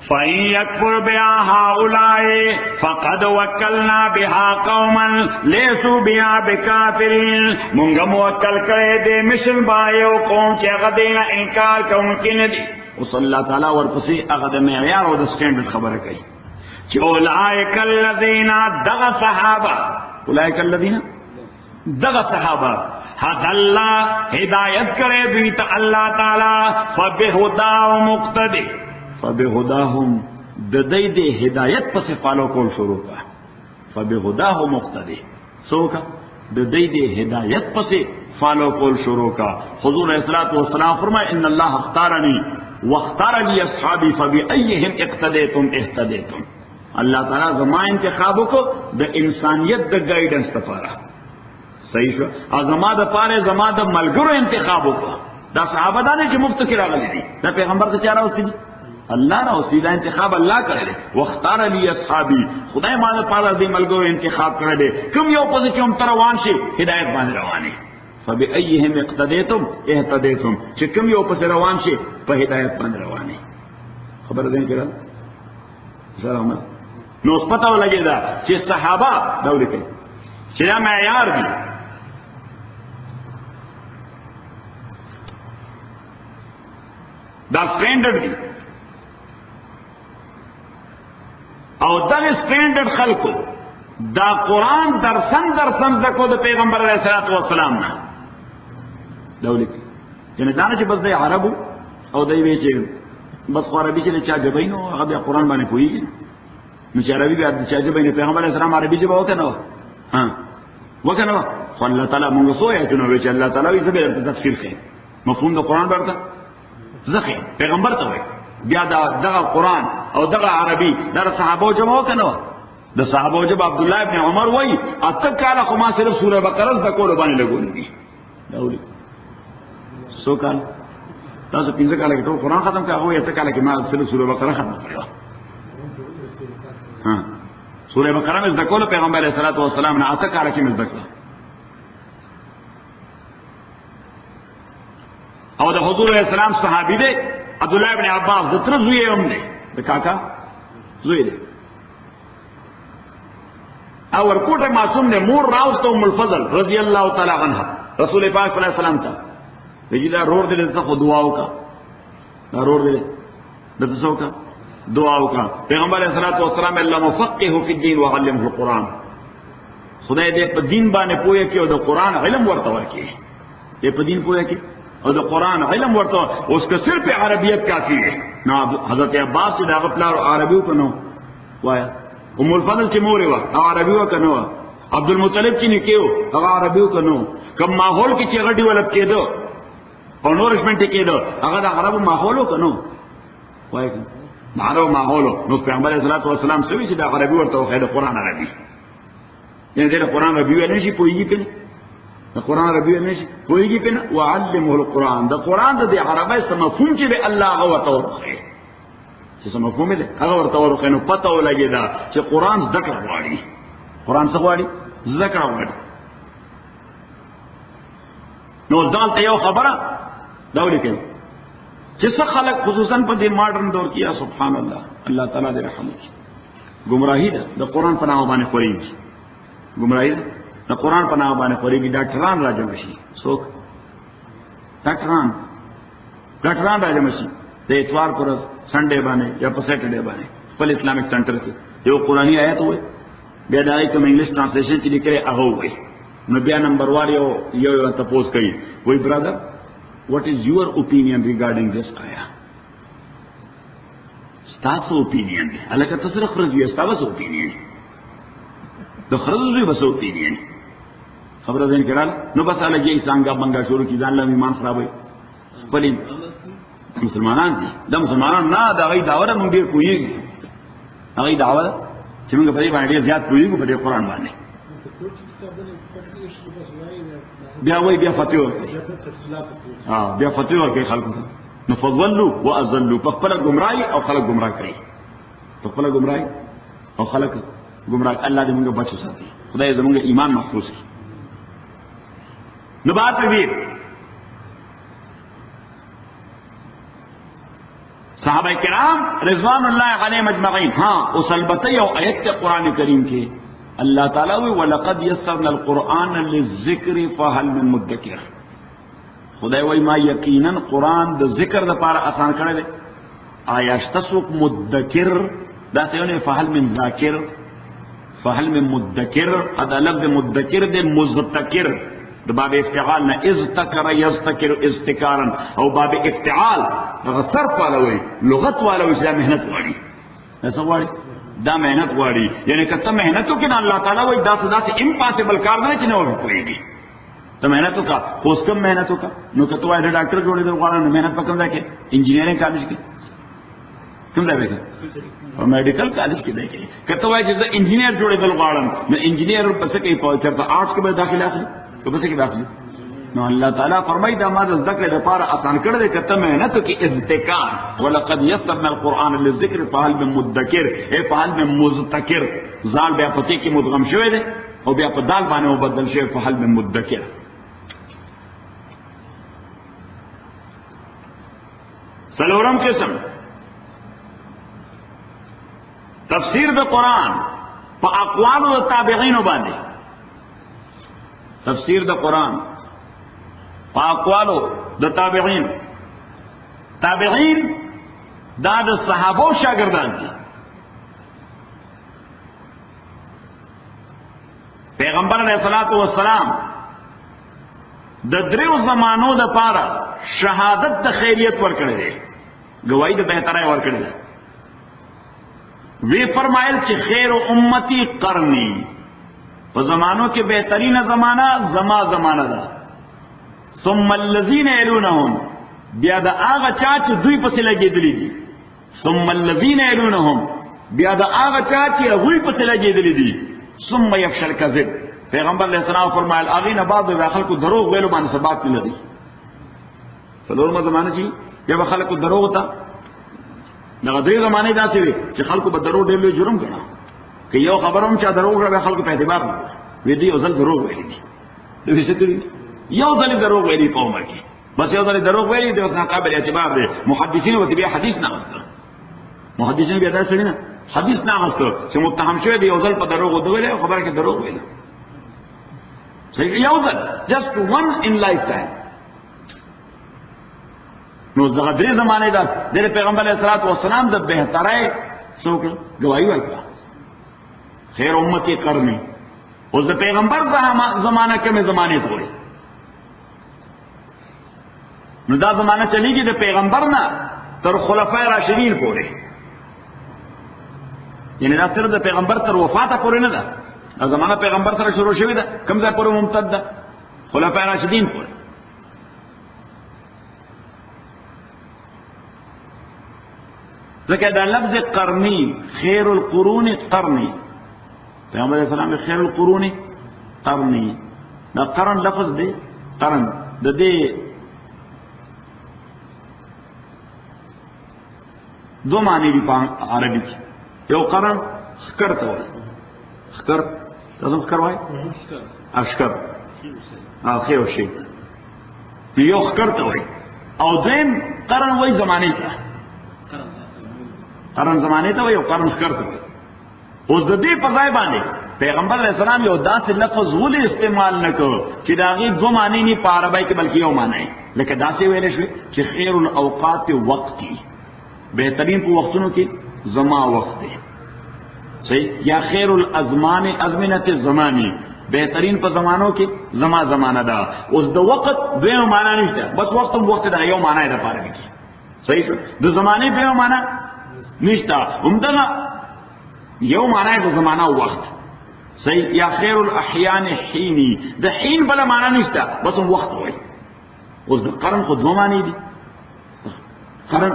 Speaker 1: فَإِن يَكْفُرْ بِهَا هَؤُلَاءِ فَقَدْ وَكَّلْنَا بِهَا قَوْمًا لَيْسُوا بِهَا بِكَافِرِينَ مونږ موکل کړي دې مشن بایو قوم چې هغه دې انکار کوونکي نه دي او صلی الله تعالی ورپسې هغه د معیار او د سټانډرډ خبره کوي چې اولئک الذین دغ صحابه اولئک الذین دغ صحابه حد الله هدایت کړي دوی ته الله تعالی فبهدا او مقتدی فبهداهم د دې د هدایت پس فالو کول شروع کا فبهداهم مقتدی سوکا د دې د هدایت پس فالو کول شروع کا حضور علیہ الصلوۃ والسلام فرمائے ان اللہ اختارنی واختار لی اصحابی فبأیہم اقتدیتم اهتدیتم اللہ تعالی زما انتخاب کو د انسانیت د گائیڈنس لپاره صحیح شو ازما د پاره زما د ملګرو انتخاب کو دا صحابه دانه چې مفت کې راغلي دي دا پیغمبر ته چاره اوسې دي الله را اوسې دا انتخاب الله کړی دی واختار لی اصحابی خدای ما د پاره د ملګرو انتخاب کړی دی کوم یو په چې هم تر روان شي هدایت باندې رواني فبأيهم اقتديتم اهتديتم چې کوم یو په روان شي په هدایت باندې رواني خبر ده کړه سلام نو پته ولګی دا چې صحابه دا ولیکي چې دا معیار دي دا سټینډرډ دي او دا سټینډرډ خلکو دا قرآن درسن زکو د پیغمبر علیہ الصلوۃ والسلام نه دولت یعنی دانه چې بس د عربو او دای وی چې بس عربي چې چا جبینو هغه د قرآن باندې کوي نو چې عربي بیا د چا جبینو پیغمبر علیہ السلام عربي جبا وکنه ها وکنه خو الله تعالی موږ سوې ته نو چې الله تعالی یې زبر تفسیر کوي مفهوم د قرآن ورته زخه پیغمبر ته وي بیا دغه قرآن او دغه عربي در صحابه جمع وکنه د صحابه جب عبد الله ابن عمر وای اته کاله خو ما صرف سوره بقره د کول باندې لګول دي داولی سو کال تاسو پنځه کاله کې ټول قرآن ختم کاوه اته کاله کې ما صرف سوره بقره ختم کړو ها سوره بقره مې د کول پیغمبر علیه الصلوۃ والسلام نه اته کاله کې مې د کړو او د حضور علیه السلام صحابي دی عبد الله ابن عباس د تر زوی هم دی د کاکا زوی دی او ورکوټه معصوم نے مور راوست ام الفضل رضی اللہ تعالی عنہ رسول پاک صلی اللہ علیہ وسلم تا وجدا رور دل ته خو دعا وکا دا رور دل د څه وکا دعا وکا پیغمبر علیہ الصلوۃ والسلام الله مفقه فی الدین وعلمه القرآن خدای دې په دین باندې پوهه کې او د قرآن علم ورته ورکړي دې په دین پوهه کې او د قرآن علم ورته اوس که صرف عربیت کافی ہے نو حضرت عباس چې دا خپل عربی کو نو وایا ام الفضل چې مور و عربي و کنو عبد المطلب چې نکيو هغه عربي و کنو کوم ماحول کې چې غټي ولب کېدو او نورشمنت کېدو هغه د عربو ماحول و کنو وای عربو ماحول نو پیغمبر علیه الصلوۃ والسلام سوي چې د عربي ورته خیر قرآن عربي یعنی د قرآن عربي ونه شي پويږي کنه د قرآن عربي ونه شي پويږي کنه وعلمه القرآن د قرآن د عربی سم مفهوم چې الله هغه ورته چې سم مفهوم دې هغه ورته ورخه نو پته ولګی دا چې قرآن ذکر غواړي قرآن څه غواړي ذکر غواړي نو ځان ته یو خبره دا ولیکم چې څه خلق خصوصا په دې ماډرن دور کې سبحان الله الله تعالی دې رحم وکړي گمراهی ده د قرآن په نام باندې خوريږي گمراهی ده د قرآن په نام باندې خوريږي ډاکټران راځي شي څوک ډاکټران راځي شي د اتوار پر سنډے باندې یا په سیټرډے باندې خپل اسلامیک سنټر کې یو قرآنی آیت وای بیا دای کوم انګلیش ټرانسلیشن چې لیکي هغه وای نو بیا نمبر وار یو تاسو کوي وای برادر what is your opinion regarding this ayah تاسو opinion الکه تاسو خرج یې تاسو opinion د خرج یې بس opinion خبره ده کړه نو بس الګي څنګه بنګا شروع کی ځان له ایمان خرابوي خپل مسلمانان دي دا مسلمانان نه دا غي داوره مونږ ډیر کوی هغه داوره چې موږ په دې باندې زیات کوی په دې قرآن باندې بیا وای بیا فتوا بیا فتوا کوي خلکو نو فضلوا واذلوا فخلق گمراهي او خلق گمراه کوي فخلق گمراهي او خلق گمراه الله دې موږ بچو ساتي خدای زموږ ایمان محفوظ کړي نو بات وی صحابہ کرام رضوان اللہ علیہم اجمعین ہاں اس البتہ یو آیت قرآن کریم کے اللہ تعالیٰ وی وَلَقَدْ يَسَّرْنَا الْقُرْآنَ لِلذِّكْرِ فَهَلْ مِن مُدَّكِرٍ خدای وی ما یقیناً قرآن د ذکر د پارا آسان کرے دے آیا شتسوک مدکر دا سیونے فَهَلْ مِن ذَاکر فَهَلْ مِن مُدَّكِرٍ ادا لفظ مدکر دے مذتکر د باب افتعال نه اذتکر یذتکر اذتکارا او باب افتعال هغه صرف والا وي لغت والا وي چې محنت غواړي څه غواړي دا محنت غواړي یعنی کته محنت وکړه الله تعالی وایي دا څه امپاسبل کار نه چې نه وي کوي ته محنت وکړه اوس کم محنت وکړه نو کته وایي ډاکټر جوړېدل غواړم محنت پکم ځکه انجینیرینګ کالج کې کوم ځای کې او میډیکل کالج کې دی کته وایي چې انجینیر جوړېدل غواړم نو انجینیر پس کې پوهچا ته آرټس کې به داخله اخلي تو پس کې داخلي نو الله تعالی فرمایي دا ما د ذکر لپاره آسان کړی دی کته محنت کې اذکار ولقد یسرنا القرآن للذکر فهل من مدکر اے فهل من مذکر ځان بیا پتی کې مدغم شوی دی او بیا په دال باندې مبدل شوی فهل من مدکر سلورم قسم تفسیر د قرآن په اقوال او تابعین باندې تفسیر د قرآن په اقوال د تابعین تابعین دا د صحابه او شاګردان دي پیغمبر علیه الصلاۃ والسلام د دریو زمانو د پاره شهادت د خیریت ورکړي دي گواہی د بهترای ورکړي دي وی فرمایل چې خیر امتی قرنی په زمانو کې بهترین زمانہ زمانہ ده ثم الذين يلونهم بیا د هغه چا چې دوی پسې لګېدلې دي ثم الذين يلونهم بیا د هغه چا چې دوی پسې لګېدلې دي ثم يفشل الكذب پیغمبر علیہ السلام فرمایل اغه نه بعد د خلکو دروغ ویلو باندې ثبات نه لري څلورمه زمانہ چې یا خلکو دروغ ته دا درې زمانه داسې وي چې خلکو به دروغ ډېر لوی جرم ګڼه که یو خبروم چې دروغ راوي خلکو په اعتبار نه وي دی ځل دروغ ویلي دي دوی څه کوي یو ځل دروغ ویلي په عمر کې بس یو ځل دروغ ویلي دی اوس نه قابل اعتبار دی محدثین وته بیا حدیث نه واستل محدثین بیا دا څه نه حدیث نه واستل چې متهم شوی دی یو ځل په دروغ ویلي خبره کې دروغ ویلي صحیح یو ځل just one in lifetime نو دغه درې زمانه ده د پیغمبر علیه الصلاۃ والسلام د بهترای څوک گواہی ورکړه خیر امتی قرنی اوس د پیغمبر زمانہ کومه زمانه ته وایي نو دا زمانہ چلیږي د پیغمبر نه تر خلفای راشدین پورې یعنی دا تر د پیغمبر تر وفات پورې نه ده دا زمانہ پیغمبر سره شروع شوې ده کوم ځای پورې ممتد ده خلفای راشدین پورې ځکه دا لفظ قرنی خیر القرون قرنی پیغمبر علیہ السلام خیر القرون قرنی دا قرن لفظ دی قرن د دې دو معنی دی په عربي کې یو قرن خکر ته وایي خکر تاسو خکر وایي اشکر خیر شي یو خکر ته وایي او دیم قرن وایي زمانه ته قرن زمانه ته وایي او قرن خکر ته وایي اوس د دې په ځای باندې پیغمبر علیہ السلام یو داسې لفظ ولې استعمال نکړ چې دا غي دو معنی نه په عربی کې بلکې یو معنی لکه داسې ویل شي چې خیر الاوقات وقتی بهترین په وختونو کې زما وخت دی صحیح یا خیر الازمان ازمنه الزمانی بهترین په زمانو کې زما زمانہ ده اوس د وخت دوه معنی نشته بس وخت دا یو معنی ده پاره کې صحیح د زمانه په معنی نشته همدغه یو معنی د زمانہ او وخت صحیح یا خیر الاحیان حینی د حین بل معنی نشته بس وخت وای اوس د قرن خو دوه معنی دي قرن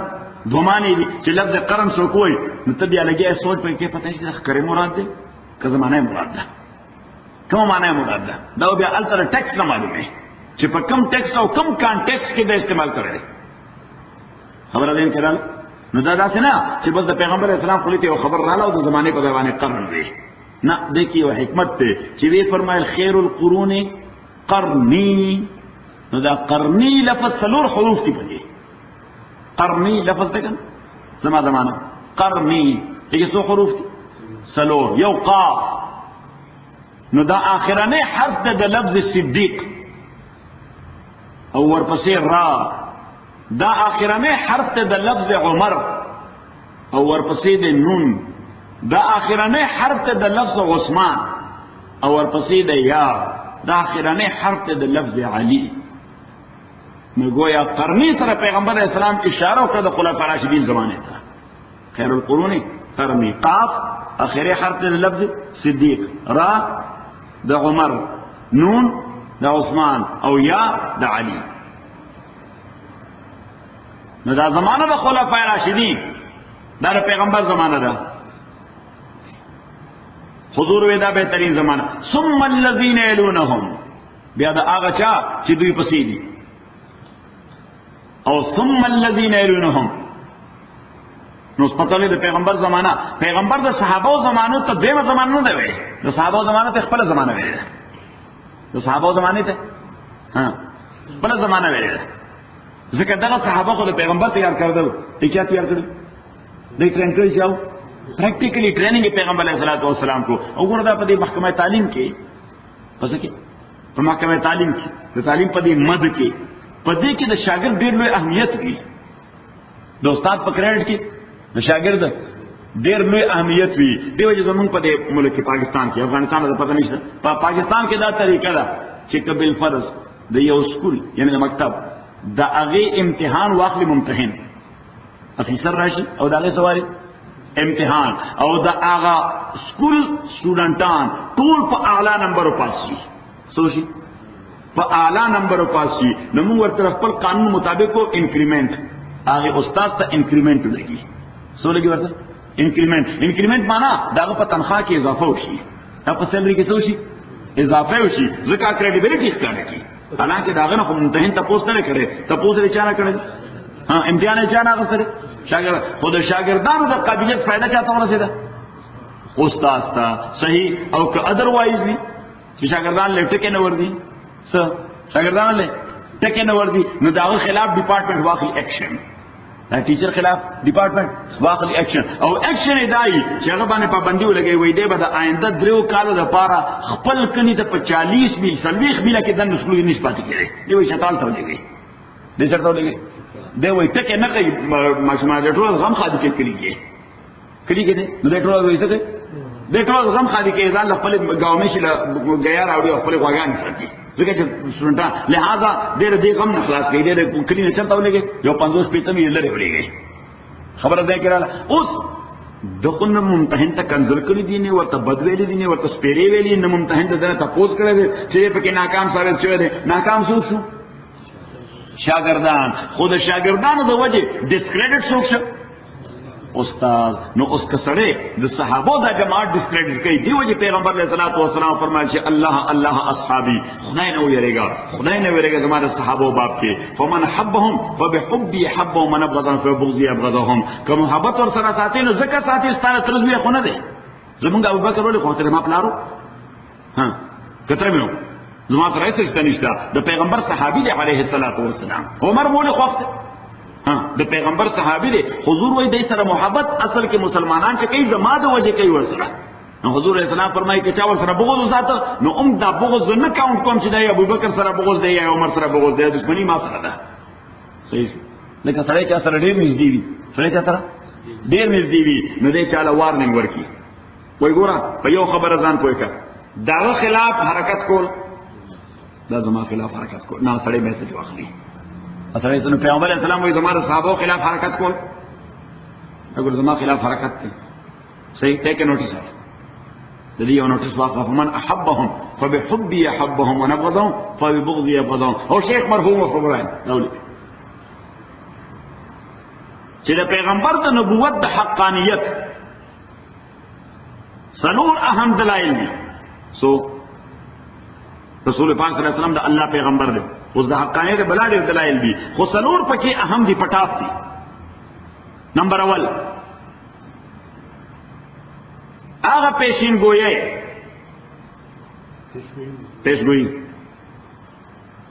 Speaker 1: دو معنی دي چې لفظ قرن سو کوی نو ته بیا لګي سوچ په کې پته نشته خکرې مراد ده که زمانه مراد ده کوم معنی مراد ده دا بیا التر ټیکس نه معلومه چې په کوم ټیکس او کوم کانټیکس کې د استعمال کړی خبره دې کړل نو دا داسې نه چې بس د پیغمبر اسلام خو ته خبر رااله او د زمانه په ځوانه قرن دی نه دکی یو حکمت ته چې وی فرمایل خیر القرون قرنی نو دا قرنی لفظ سلور حروف کې پدې قرنی لفظ ده کنه زمانہ قرنی دغه څو حروف دي سلور یو قاف نو دا اخرنه حرف ده د لفظ صدیق او ورپسې را دا اخرنه حرف ده د لفظ عمر او ورپسې د نون دا اخرنه حرف ده د لفظ عثمان او ورپسې د یا دا اخرانه حرف ته د لفظ علی. نو گویا قرنی سره پیغمبر علیہ السلام اشاره وکړه د خلفاء راشدین زمانه ته. خیر القرون قرنی، قاف اخری حرف ته د لفظ صدیق، را د عمر، نون د عثمان او یا د علی. نو دا زمانه د خلفاء راشدین دا د پیغمبر زمانه ده. حضور وی دا بهترین زمانه. ثم الذين يلونهم، بیا دا هغه چا چې دوی پسې دي. او ثم الذين يلونهم، نو پته لري د پیغمبر زمانہ، پیغمبر د صحابه زمانو ته دیمه زمانه نه دی، د صحابه زمانه ته خپل زمانه وی، د صحابه زمانه ته خپل زمانه وی. ځکه دغه صحابه خو د پیغمبر تیار کړل، ټیک تیار کړل، د ټرین کړی شو پریکټیکلی ټریننګ پیغمبر علیه الصلوۃ والسلام کو. وګوره دا په دې محکمه تعلیم کې، پس کې په محکمه تعلیم کې د تعلیم په دې مد کې په دې کې د شاګرد ډېر لوی اهمیت وي. د استاد په کریډټ کې د شاګرد ډېر لوی اهمیت وي. دیو چې زمونږ په دې ملک پاکستان کې، افغانستان ته پته نشته، په پاکستان کې دا طریقه ده چې قبل فرض د یو سکول یعنی د مکتب د هغه امتحان واخلي ممتحن افیسر راشي او د هغه سوال امتحان او د هغه سکول سټوډنټان ټول په اعلی نمبر پاس شي. سوشي په اعلی نمبر پاس شي. نو موږ ورته خپل قانون مطابق کو انکریمنٹ هغه استاد ته انکریمنٹ لګي. سو لګي ورته انکریمنٹ. انکریمنٹ معنا داغه په تنخواه کې اضافه وشي، دا په سیلري کې څه شي اضافه وشي، ځکه کریډیبিলিټی ښکاره کی. حالانکه داغه نه ممتحن تاسو نه کړي، تاسو یې چا نه کړي، امتحان یې چا نه غوښتل. شاګرد خود شاګردانو د قابلیت فائدہ چاته ورسېده استاد ته صحیح. او که ادروایز وي چې شاګردان لټکه نه وردی، څه شاګردان له ټکه نه وردی، نو داغه خلاف ډپارټمنټ واخلي اکشن، دا ټیچر خلاف ډپارټمنټ واخلي اکشن. او اکشن دای چې هغه باندې پابندي ولګي، وای دی به د آینده دریو کالو لپاره خپل کني ته 40 میل 40 میل کې د نسلو نسبت کړي. دی وای شتال ته ولګي، دې چرته ولګي، دی وای ټکه نه کوي. ماشومان د ټول غم خادي کې کړي نو د ټول وای څه کوي، د ټول غم خادي کې ځان خپل گاومې شي غیا راوړي خپل غواګان ساتي. ځکه چې سټوډنټ لہذا ډېر دې غم نه خلاص کړي، ډېر کلی نه چلته ولګي، یو 50 پیته مې لري ولګي. خبره ده کړه اوس دغه ممتحن ته کنزل کړی دي نه ورته بدویلې دي نه ورته سپېری ویلې نه ممتحن ته تاسو کړی چې په کې ناکام ثابت شوی دی. ناکام شو شاگردان. خود شاگردانو د وجه ډیسکریډټ څوک شو استاد. نو اوس کسړې د صحابه د جماعت ډیسکریډټ کوي. دی وجه پیغمبر علیه الصلوۃ والسلام فرمایي چې الله الله اصحابي، خدای نه ویریږي، خدای نه ویریږي زموږ صحابه باب کې. فمن حبهم فبحبي حبهم من ابغضهم فبغضي ابغضهم. که محبت ور سره ساتي نو زکه ساتي ستاره ترځوي خو نه ده. زمونږ ابوبکر ولې خو ته ما پلارو کتره مې زما سره هیڅ نشته. د پیغمبر صحابي دی علیه الصلوۃ والسلام. عمر مولې خوفته د پیغمبر صحابي دی. حضور وای دای سره محبت اصل کې مسلمانان چې کوي زما د وجه کوي ورسره. نو حضور رسول الله فرمایي چې چا ور سره بغض وساته نو دا بغض نه کاونټ کوم چې د ابوبکر سره بغض دی یا عمر سره بغض دی، دښمنی ما سره ده. صحیح لکه سره چې سره ډیر نږدې وي، سره چې سره ډیر نږدې وي نو دې چاله وارننګ ورکی. وای ګوره په یو خبره ځان پوي کا، داغه خلاف حرکت کول دا زما خلاف حرکت کول نه سره میسج واخلي. اصل ته پیغمبر اسلام وای زما صحابه خلاف حرکت کول، اگر زما خلاف حرکت کوي صحیح ټیک نوټس د دې یو نوټس واخله. فمن احبهم فبحبي يحبهم ونبغضهم فببغضي يبغضهم. او شیخ مرحوم ابراهیم دولي چې د پیغمبر د نبوت د حقانیت څلور اهم دلایل دي. سو رسول پاک صلی الله علیه وسلم د الله پیغمبر دی، اوس د حقانیت بلا ډېر دلایل دي، خو څلور پکې اهم دي، پټاپ دي. نمبر اول هغه پیشین گوئی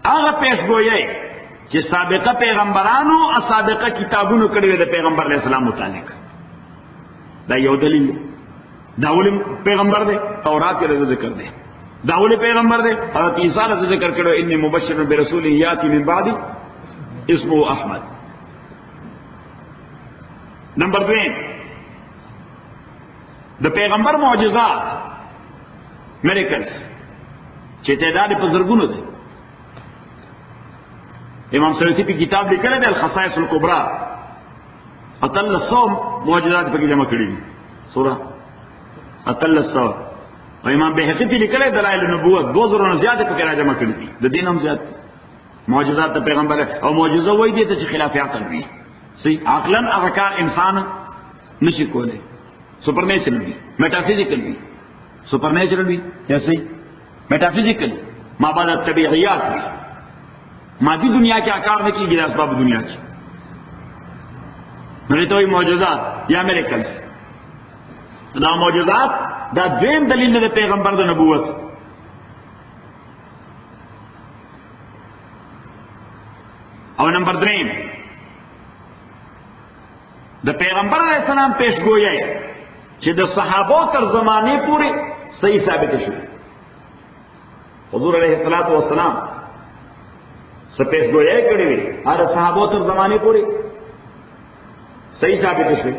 Speaker 1: هغه پیش گوئی چې سابقه پیغمبرانو او سابقه کتابونو کړي د پیغمبر علیه السلام متعلق. دا یو دلیل. دا ولې پیغمبر دی؟ تورات کې ذکر دی. دا ولې پیغمبر دی؟ حضرت عیسی علیه ذکر کړو انی مبشر برسول یاتی من بعد اسمه احمد. نمبر 2 د پیغمبر معجزات میریکلز چې تعداد په زرګونو دی. امام سیوطي په کتاب لیکلی دی الخصائص الکبرى، اتلس معجزات پکې جمع کړي دي، سوره اتلس. او امام بهقي په لیکلی دلائل النبوت 2000 نه زیات پکې را جمع کړي دي، د دین هم زیات معجزات د پیغمبر. او معجزه وایي دي ته چې خلاف عقل وي، صحیح عقلا هغه کار انسان نشي کولای، سپرنیچرل وي، میټافیزیکل وي، سپرنیچرل وي یا صحیح میټافیزیکل ما بعد الطبيعيات وي، مادی دنیا کې کار نه کیږي د اسباب دنیا کې. نو ته وایي معجزات یا میریکلز. دا معجزات دا دویم دلیل دی د پیغمبر د نبوت. او نمبر 3 د پیغمبر علیہ السلام پیشگوئی چې د صحابو تر زمانه پورې صحیح ثابت شو. حضور علیہ الصلوۃ والسلام څه پیشگوئی کړې وي هغه صحابو تر زمانه پورې صحیح ثابت شو.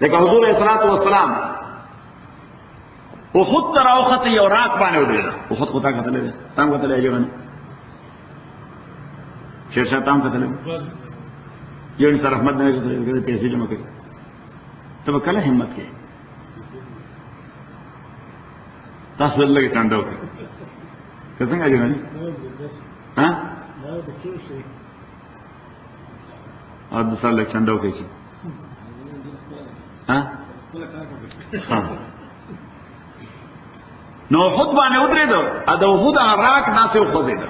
Speaker 1: لکه حضور علیہ الصلوۃ والسلام او خود تر اوخت یو راک باندې ودرېده، او خود خطا کتلې ده تام کتلې ایجوانه شیرشاه تام کتلې یو انسان رحمت نه کړي پیسې جمع کړي ته کله همت کې تاسو لږ څنګه وکړه څنګه ایجوانه ها ا د سال څنګه وکړي ها نو خود باندې ودرېدو ا د وحود راک ناسه خوځیدا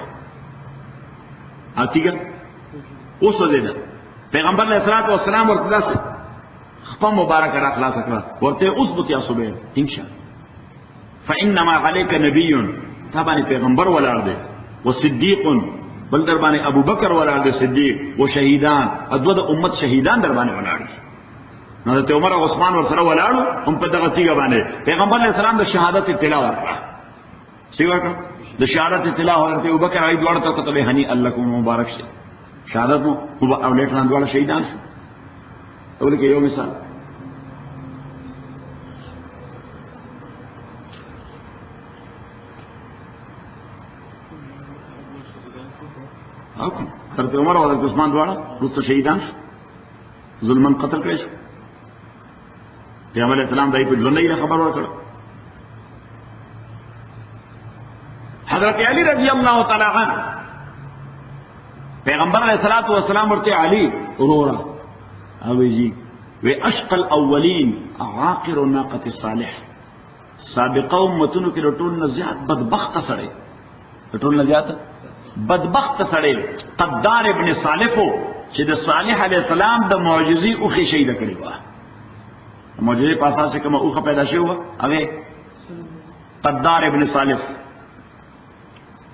Speaker 1: اتیګه اوس وځیدا پیغمبر علیہ الصلوۃ والسلام ورته داسې خپل مبارک را خلاص کړه ورته اوس بوت یا صبح ان شاء فانما عليك نبي تبعني پیغمبر ولار دی وصدیق بل در باندې ابو بکر ولار دی صدیق وشهیدان ادو د امت شهیدان در باندې ولار دي. حضرت عمر او عثمان ور سره ولاړو هم په دغه تیګه باندې پیغمبر علیہ السلام د شهادت اطلاع ورکړه. څه ورکړه؟ د شهادت اطلاع ورته ابو بکر ای دوړ ته کتل هنی الله کوم مبارک شه شهادت مو او لیکلان دوړ شهیدان شو. اول کې یو مثال اوکه حضرت عمر او حضرت عثمان دوړ رسول شهیدان ظلمن قتل کړي. پیغمبر علیہ السلام دای په ژوندۍ خبر ورکړ. حضرت علی رضی اللہ تعالی عنہ پیغمبر علیہ الصلوۃ والسلام ورته علی اورورا او جی و اشقى الاولین عاقر ناقه الصالح سابقه امتونو کې ټول نه زیات بدبخت سره ټول نه زیات بدبخت سره قدار ابن صالح چې د صالح علیہ السلام د معجزې او خې شهید کړی و. معجزې په اساس کومه اوخه پیدا شوی و هغه قدار ابن صالح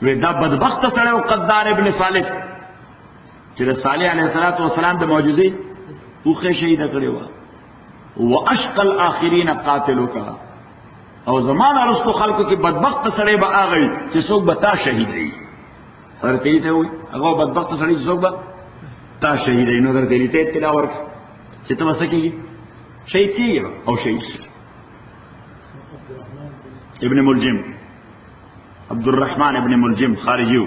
Speaker 1: و دا بدبخت سره او قدار ابن صالح چې د صالح علیه السلام د معجزې اوخه شهید کړی و. واشقى الاخرین قاتلک او زمان ارستو خلقو کې بدبخت سره به اغی چې څوک به تا شهید وي. ورته ته وي هغه بدبخت سره چې څوک به تا شهید وي. نو درته ته اطلاع ورک چې ته وسکیږي شهید کیږي او شهید ابن ملجم عبد الرحمن ابن ملجم خارجیو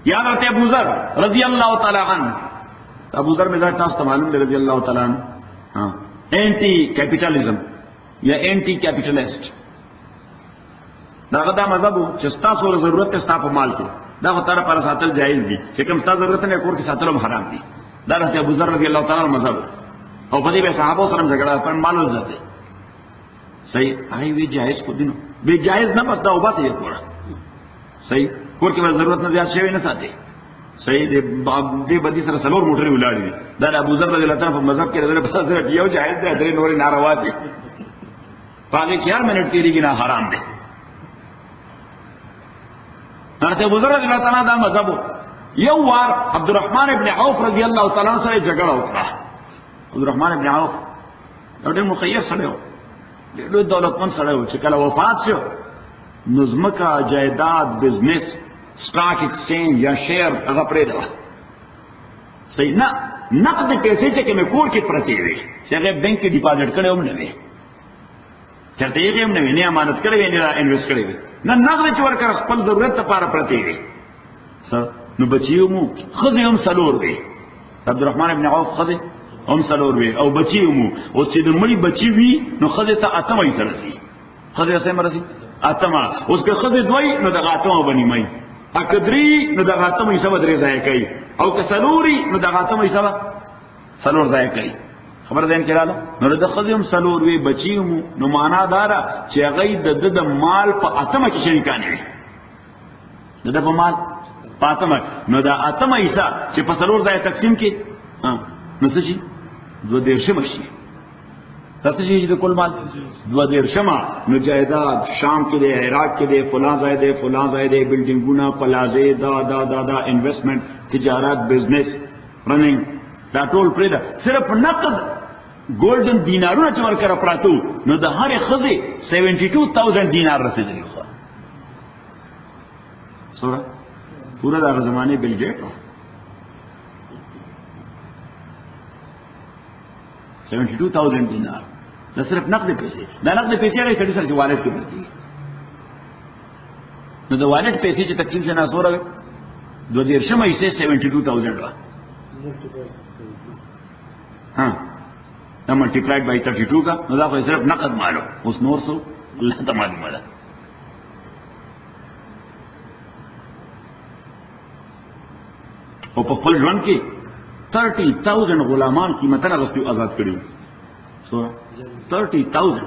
Speaker 1: یاد رہتے ابو ذر رضی اللہ تعالی عنہ. ابو ذر میں تاسو معلوم دی رضی اللہ تعالی عنہ ہاں اینٹی کیپیٹلزم یا اینٹی کیپیٹلسٹ دا غدا مذهب چې تاسو ضرورت ته تاسو مال کې دا غتاره پر ساتل جایز دي چې کوم تاسو ضرورت نه کور کې ساتل حرام دي. دا رته ابو ذر رضی اللہ تعالی عنہ مذهب او په دې به صحابه سره جګړه پر مالو ځته صحیح هغه وی جایز کو دینو به جایز نه پس دا او باسه یې کوړه صحیح کور کې ضرورت نه زیات شوی نه ساتي صحیح دې بدی سره سلور موټرې ولاړې دي. دا ابو ذر رضی اللہ تعالی عنہ مذهب کې رضی الله تعالی یو جایز دی درې نورې ناروا دي پاګه 4 منټ تیریږي نه حرام دي. حضرت ابو ذر رضی اللہ تعالی دا مذهب یو وار عبد الرحمن ابن عوف رضی اللہ تعالی عنہ سره جګړه وکړه. عبد الرحمن ابن عوف ډېر مخیر سره و ډېر دولتمن سره و چې کله وفات شو نظمکا جائیداد بزنس سٹاک ایکسچینج یا شیر هغه پرې دا صحیح نه نقد پیسې چې کوم کور کې پرتی وي چې هغه بانک کې ډیپازټ کړي هم نه وي چرته یې هم نه وي نه امانت کړي وي نه انویسټ کړي وي نه نقد چې ورکړ خپل ضرورت لپاره پرتی وي نو بچیو مو خزه هم سلور وي عبدالرحمن ابن عوف خزه هم سلور وي او بچیو مو او چې د مړي بچی وي نو خزه ته اتمه یې سرسي خزه سم رسي اتمه اوس که خزه دوی نو دغه اتمه بنی مې اکدری نو دغه اتمه یې سبا درې ځای کوي او که سلوري نو دغه اتمه یې سبا سلور ځای کوي خبر دین کړه نو د خزه هم سلور وي بچیو مو نو معنا دارا چې هغه د مال په اتمه کې شریکان وي د په مال پاتمه نو دا اتمه ایسا چې په سلور ځای تقسیم کې نو څه شي 2.5 شي تاسو چې د کل مال 2.5 نو جایداد شام کې دی عراق کې دی فلان ځای دی فلان ځای دی بلډینګونه پلازې دا انویسټمنټ تجارت بزنس رننګ دا ټول پرې ده صرف نقد ګولډن دینارونه چې ورکړه پراتو نو د هر خزه 72000 دینار رسیدلی خو سورہ پورا دا زمانے بل گیٹ 72,000 دینار دا صرف نقد پیسے دا نقد پیسے راځي کله چې والد کې ورتي نو دا والد پیسې چې تقسیم شنه سورہ 2.5 مې 72,000 وا ها دا ملټیپلایډ بای 32 کا نو دا خو صرف نقد مالو اوس نور څه الله ته معلومه ده او په خپل ژوند کې 30,000 غلامان قیمتونه غوښتي آزاد کړي سو 30,000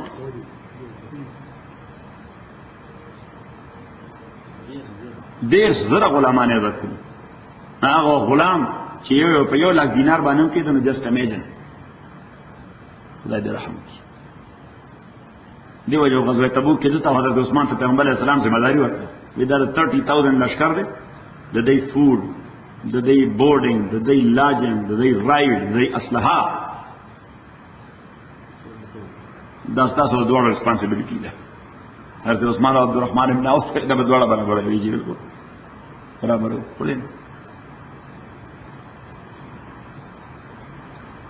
Speaker 1: ډېر زره غلامان آزاد کړي هغه غلام چې یو په 1 لک دینار باندې کې نو جست امیجن خدای دې رحم وکړي دیو جو غزوه تبوک کې د حضرت عثمان ته پیغمبر علیه السلام ذمہ داری ورکړه وی دا 30,000 لشکر دی د دې فود د دې بورډینګ د دې لاجن د دې رایډ د دې اسلحه دا تاسو د دوه ریسپانسیبিলিټی ده حضرت عثمان او عبدالرحمن ابن عوف دا په دوه باندې وړي ویږي برابر ولې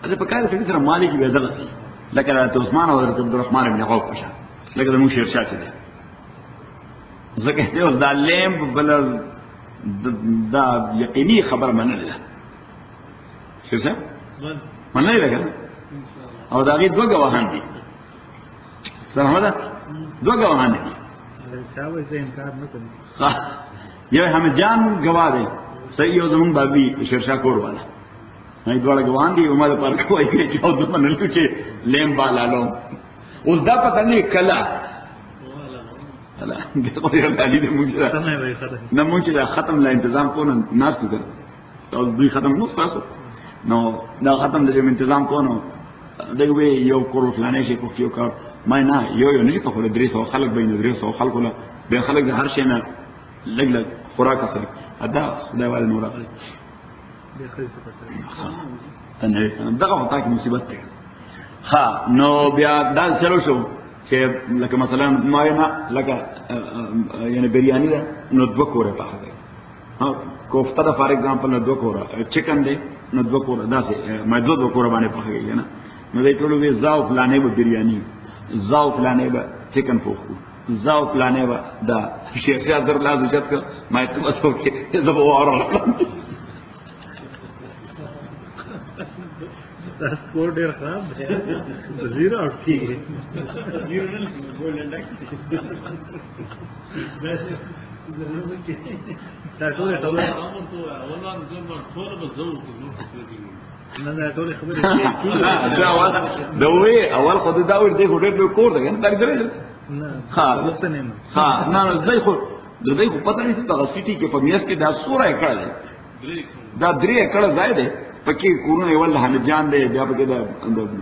Speaker 1: اځه په کار کې سره مالک به ځلسي لکه حضرت عثمان او حضرت عبدالرحمن ابن عوف شه لکه د مو شیر شاه ده زکه ته اوس دا لیم بل دا یقیني خبر منل ده څه څه منل ده او دا غي دوه غواهان دي سلام ده دوه غواهان دي شاوې زه انکار نه کوم یو هم جان غوا دي صحیح یو زمون بابي شیرشاه کور والا نه دوه غواهان دي عمر پر کوی چې او د منل چې لیم بالا لو اوس دا پته نه کلا لا دغه علي د موږ نه موږ دا ختم لا تنظیم کوو ناس ته او دوی ختم نو تاسو نو دا ختم د تنظیم کوو دغه یو کور فلانه شي کوو کار ما نه یو نه په خپل درې سو خلک بین درې سو خلکو له به خلک هر شي نه لګ لګ خوراک اخلي ادا خدای والي نور اخلي به خیسه پته نه دغه وتا کې مصیبت ده ها نو بیا دا چلو شو چې لکه مثلا ما نه لکه یعنی بریانی ده نو دوه کوره پخه ها کوفته ده فار ایگزامپل نو دوه کوره چکن ده نو دوه کوره داسې ما دوه کوره باندې پخه نه نو دې ټول وی زاو فلانه به بریانی زاو فلانه به چکن پوخو زاو فلانه به دا شیخ حضرت الله عزت کا ما ته وسو کې زبو اورل دا سکور ډیر خراب دی زیرو او ټی زیرو نه ګولډن ډک دا ټول نه دا ټول خبرې دا وې اول خو دا ور دې هډر له کور ده کنه درځل نه ها لسته نه ها نه زې خو دې خو پته نه دا سيټي کې په میاس کې دا سوره کړه دا درې کړه ځای ده پکې کورونه ول حمید جان دی بیا پکې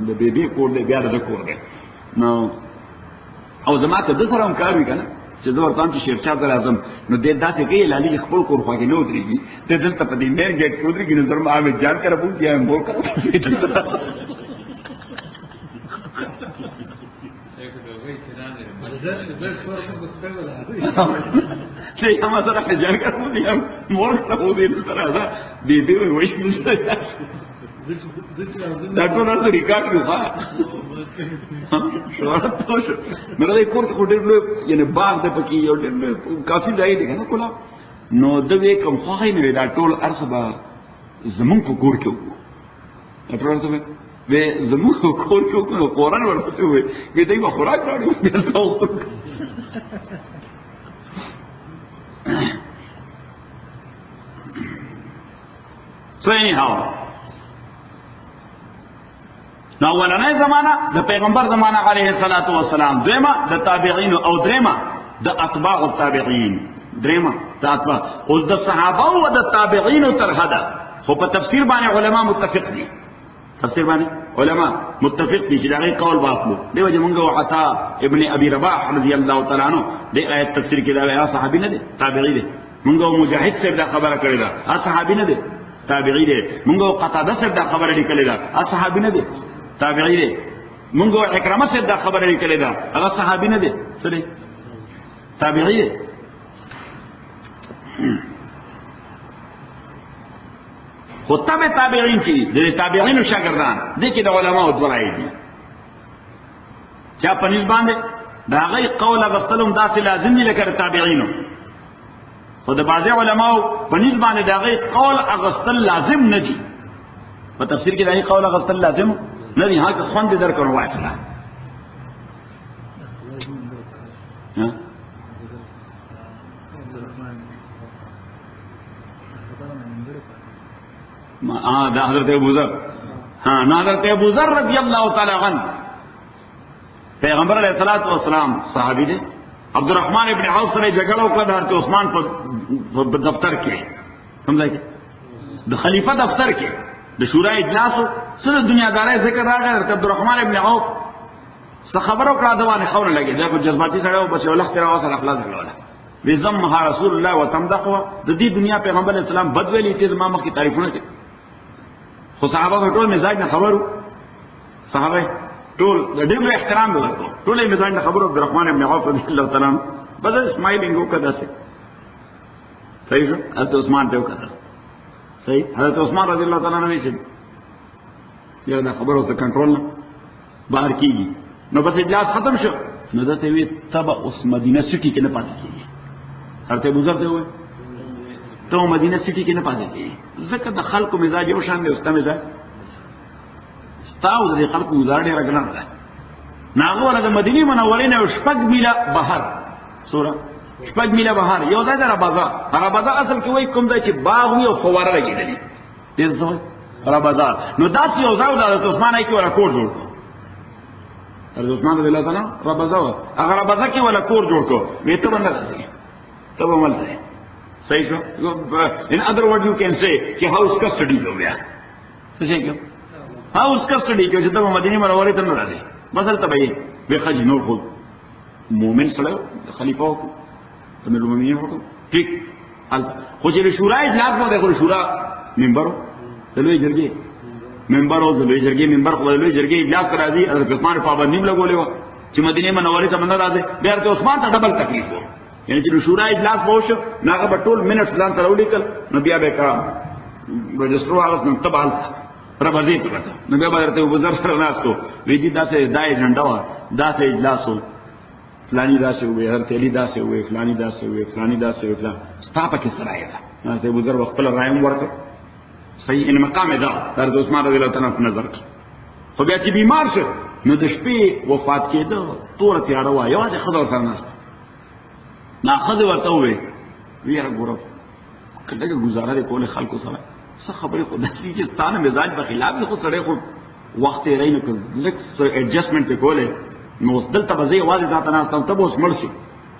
Speaker 1: د بیبي کور دی بیا د کور دی نو او زما ته د سره هم کار وی کنه چې زه ورته چې شیرشاه اعظم نو دې داسې کې لالي خپل کور خو کې نو درېږي ته دلته په دې مین ګیټ کور کې نظر ما حمید جان کړه بو بیا مو کړه چې هم سره جنګ کوو دي مور ته دې سره دا دې دې وایي دا ټول د ریکارډ کړو ها شو مې راځي کور ته ډېر لوی یعنی باغ د پکې یو ډېر کافي ځای دی کنه کولا نو د وې کوم خوای نه دا ټول ارسبا زمون په کور کې وو ټول څه وې زمون په کور کې وو قرآن ورته وې دې به خوراک راوړي So anyhow, نو ولنه زمانہ د پیغمبر زمانہ علیه الصلاۃ والسلام، دیمه د تابعین او دریمه د اتباع التابعین، دریمه د اتباع اوس د صحابه او د تابعین تر حدا خو په تفسیر باندې علما متفق دي، تفسیر باندې علما متفق دي چې دا غي قول باطلو دیو چې مونږه عطا ابن ابي رباح رضی الله تعالی عنہ د آیت تفسیر کې دا یا صحابي نه دي تابعی دي، مونږه مجاهد صاحب دا خبره کړې ده صحابي نه دي تابعی دي، مونږه قتاده صاحب دا خبره لیکلې ده صحابي نه دي تابعی دي، مونږه اکرامه صاحب دا خبره لیکلې ده هغه صحابي نه دي څه دي تابعی دي. خو تابع تابعین چې د تابعینو شاګردان دي کې د علماو دوړای دي چا په نسبت باندې دا غي قول غسلم داسې لازم دي لکه تابعینو، خو د بعضی علماو په نسبت باندې دا غي قول غسل لازم نه دي، په تفسیر کې دا غي قول غسل لازم نه دي، هغه خوند درکړو واټه ها دا حضرت ابو ذر، ہاں حضرت ابو ذر رضی اللہ تعالی عنہ پیغمبر علیہ الصلوۃ والسلام صحابی دے، عبد الرحمن ابن عوف سره جګړه وکړه د حضرت عثمان په دفتر کې، سمجھای د خلیفہ دفتر کې د شورا اجلاس سره دنیا داري ذکر راغی، حضرت عبد الرحمن ابن عوف څه خبرو کړه دوانه خبره لګي دا کو جذباتي سره بس یو لخت راو سره اخلاص کړل وزمها رسول الله وتمدحوا د دې دنیا پیغمبر اسلام بد ویلي چې ما مخ کی تعریفونه کوي، خو صحابه ټول مزاج نه خبرو، صحابه ټول د ډېر احترام ورکړو، ټول مزاج نه خبرو. عبد الرحمن ابن عوف رضی الله تعالی عنہ بس اسماعیلینګ وکړه سه صحیح شو، حضرت عثمان ته وکړه صحیح، حضرت عثمان رضی الله تعالی عنہ ویل یا دا خبرو ته کنټرول نه بهر کیږي، نو بس اجلاس ختم شو، نو دته وی تبع اوس مدینه سټی کې نه پاتې کیږي، حضرت ابو ذر ته وی ته مدینه سټی کې نه پاتې کیږي، ځکه د خلکو مزاج یو شان دی، اوسته مزاج ستاو د خلکو مزاج ډیر غلط دی، ناغه د مدینه منورې نه شپږ میله بهر سوره شپږ میله بهر یو ځای در بازار، هغه بازار اصل کې وای کوم ځای چې باغ وي او فواره لګیدلی دې ځای هغه بازار، نو داسې یو ځای د عثمان ای کې ولا کور جوړ کړ، حضرت عثمان رضی الله تعالی عنہ بازار هغه بازار کې ولا کور جوړ کړ، وې ته باندې راځي ته به ملته صحیح شو. in other words you can say کہ house custody ہو گیا، صحیح کیوں house custody کیوں چې ته مدینه منورې ته نه راځي مثلا تبعی به خج نور خو مومن سره خلیفہ کو امیر المؤمنین کو ٹھیک خو چې شورا اجلاس مو ده، خو شورا منبر دلوي جرګي منبر او دلوي جرګي منبر خو دلوي جرګي اجلاس کرا دي، حضرت عثمان پابندیم لګولې و چې مدینه منورې ته باندې راځي، بیا حضرت عثمان ته ډبل تکلیف و، یعنی چې شورا اجلاس وشو ناغه بټول منټ ځان ته ولیکل، نو بیا به کا رجستر واغس نو تبال ربازي ته وته، نو بیا حضرت ابو ذر سره ناستو وی دي داسې دای جنډا و داسې اجلاس و فلانی داسې وې، حضرت علی داسې وې، فلانی داسې وې، فلانی داسې وې، فلان ستا پکې سره ده، حضرت ابو ذر خپل رایم ورته صحیح ان مقام ده حضرت عثمان رضی الله تعالی عنہ نظر خو بیا چې بیمار شو نو د شپې وفات کېده، تور تیار و یوازې خدای سره ناست ناخذ ورته وې ویره ګورو کله گزاره دې کوله خلکو سره څه خبره خو داسې چې ستانه مزاج په خلاف خو سره خو وخت یې رینو کړ لکه ایڈجسټمنټ کوله، نو دلته به زه واځي ځات نه استم ته اوس مرشي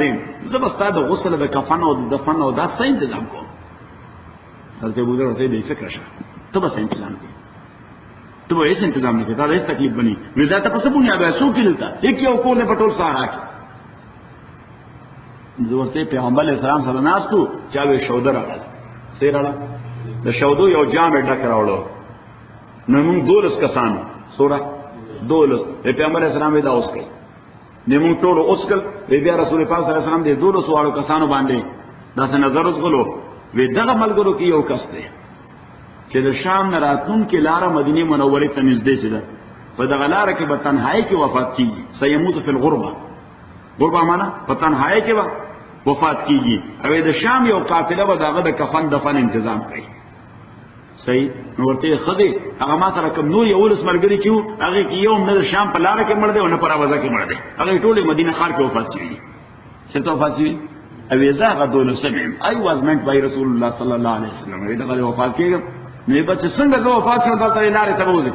Speaker 1: زین زبستا د غسل د کفن او د دفن او دا څه تنظیم کو حضرت ابو ذر ته دې فکر شه ته به تنظیم کوي، ته به یې تنظیم نه کوي، دا هیڅ تکلیف بني ودا ته پس بنیا به سو کېلتا یک یو کور نه پټول سارا کی ضرورت پیغمبر علیہ السلام سره ناستو چاوي شودر راغله سیراله د شودو یو جام ډک راوړو، نو موږ دولس کسان سورہ دولس پیغمبر علیہ السلام دا اوس کوي نیمو ټولو اوسکل وی بیا رسول پاک صلی الله علیه وسلم دې 200 کسانو باندې داسې نظر وکړو وی دغه ملګرو کې یو کس دی چې د شام نه راتلونکې لاره مدینه منورې ته نږدې چې ده په دغه لاره کې به تنهایی کې وفات کیږي سیموت فی الغربه غربه معنا په تنهایی کې به وفات کیږي او د شام یو قافله به دغه د کفن دفن تنظیم کوي صحیح نو ورته خدي هغه ما سره کوم نور یو لس مرګري کیو هغه کې یو نه شام په لاره کې مړ دی او نه پر اوازه کې مړ دی هغه ټول مدینه ښار کې وفات شوی څه وفات شوی او زه غدول سمع I was meant by رسول الله صلی الله علیه وسلم دغه وفات کېږي نو به څنګه زه وفات شوم دلته لارې ته وځي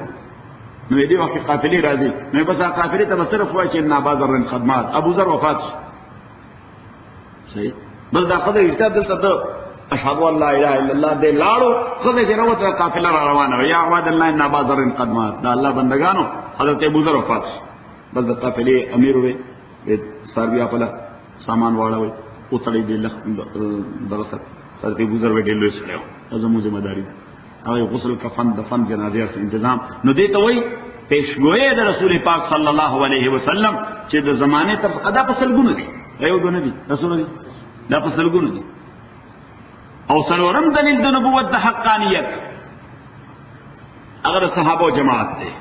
Speaker 1: نو دې وخت قافلې راځي نو بس قافلې ته صرف وایي چې نه بازار خدمات ابو ذر وفات صحیح بل دا قدر ایستاد دلته ته اشهد ان لا اله الا الله دې لاړو خدای چې راوته قافله را روانه یا عباد الله ان بازار خدمات دا الله بندگانو حضرت ابو ذر وفات بس د قافلې امیر وې سربیا په سامان واړوي او تړي دې لخ درسه حضرت ابو ذر وې ډېر سره ازمو ذمہ داری او غسل کفن دفن جنازې تنظیم نو دې ته وای پیشګوئی د رسول پاک صلی الله علیه وسلم چې د زمانه تر ادا پسلګونه دي ایو دونه دي رسول دا پسلګونه دي او سلورم دلیل د نبوت د حقانیت اگر صحابه جماعت دي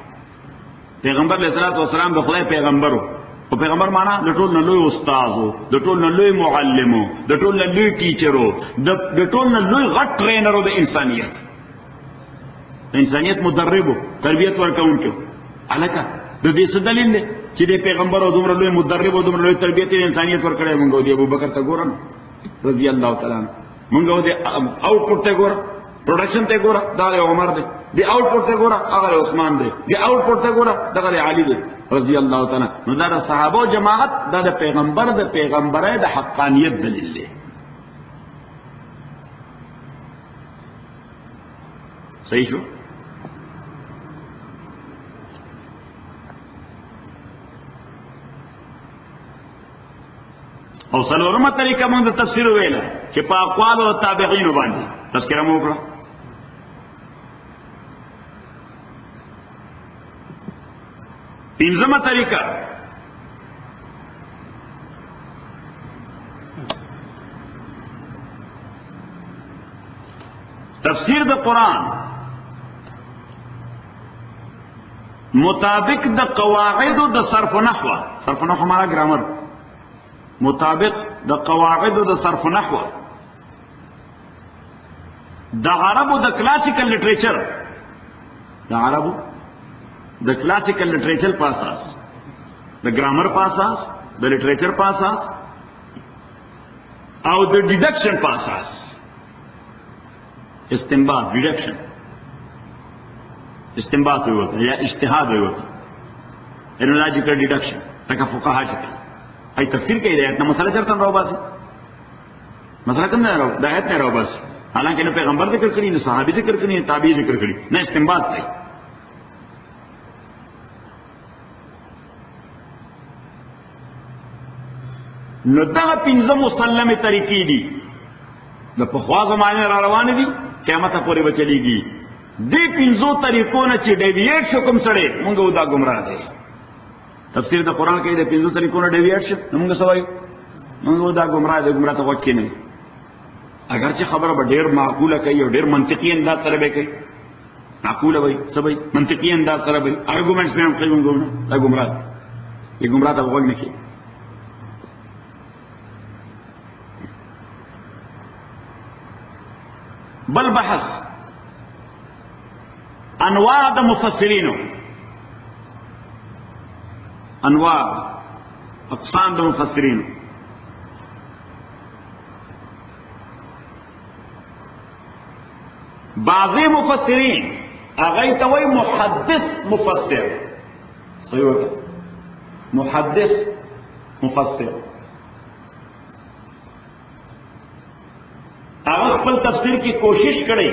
Speaker 1: پیغمبر علیہ الصلوۃ والسلام د خدای پیغمبرو او پیغمبر معنا د ټول نه لوی استادو د ټول نه لوی معلمو د ټول نه لوی ټیچرو د ټول نه لوی غټ ټرینرو د انسانیت انسانیت مدربو تربیت ورکوونکو الکه د دې څه دلیل دی چې د پیغمبر او دومره لوی مدرب او دومره لوی تربیت انسانیت ورکړی مونږ دی ابو بکر ته ګورم رضی الله تعالی عنہ مونږ دی آوټپوټ ته ګورم پروډکشن ته ګورم دا عمر دی دی آوټپوټ ته ګورم هغه عثمان دی دی آوټپوټ ته ګورم دغه علی دی رضی الله تعالی نو دا صحابه او جماعت دا د پیغمبره د حقانیت دلیل دی صحیح شو او څلورمه طریقه موږ د تفسیر ویله چې په اقوال او تابعین باندې تذکرہ مو وکړه پنځمه طریقه تفسیر د قرآن مطابق د قواعد د صرف نحو معنا ګرامر مطابق د قواعد د صرف نحو د عربو د کلاسیکل لټریچر په اساس د ګرامر په اساس د لټریچر په اساس او د ډیډکشن په اساس استنباط ډیډکشن استنباط وي یا اجتهاد وي انالوجیکل ډیډکشن لکه فقها چې ای تفسیر کوي دا مسله چرته راو باسي مسله کوم نه راو دا آیت نه راو باسي حالانکه نو پیغمبر ذکر کړی نو صحابي ذکر کړی تابعی ذکر کړی نه استنباط کوي نو دا پنځه مسلمه طریقې دي د پخوا زمانه را روان دي قیامت پورې بچلېږي دې پنځو طریقو نه چې ډیویټ شو کوم سره موږ ودا گمراه دي تفسیر د قرآن کې د پنځو طریقو نه ډیویټ شو موږ سوای موږ ودا گمراه دي ګمراه ته وکړي نه اگر چې خبره به ډېر معقوله کوي او ډېر منطقي انداز سره به کوي معقوله وي سبي منطقي انداز سره به ارګومنټس به هم کوي موږ دا گمراه یې گمراه ته وګورئ نه کی بل بحث انواع د مفسرینو انواع اقسام د مفسرینو بعضی مفسرین هغه ته وایي محدث مفسر صحیح وایي محدث مفسر هغه خپل تفسیر کی کوشش کړي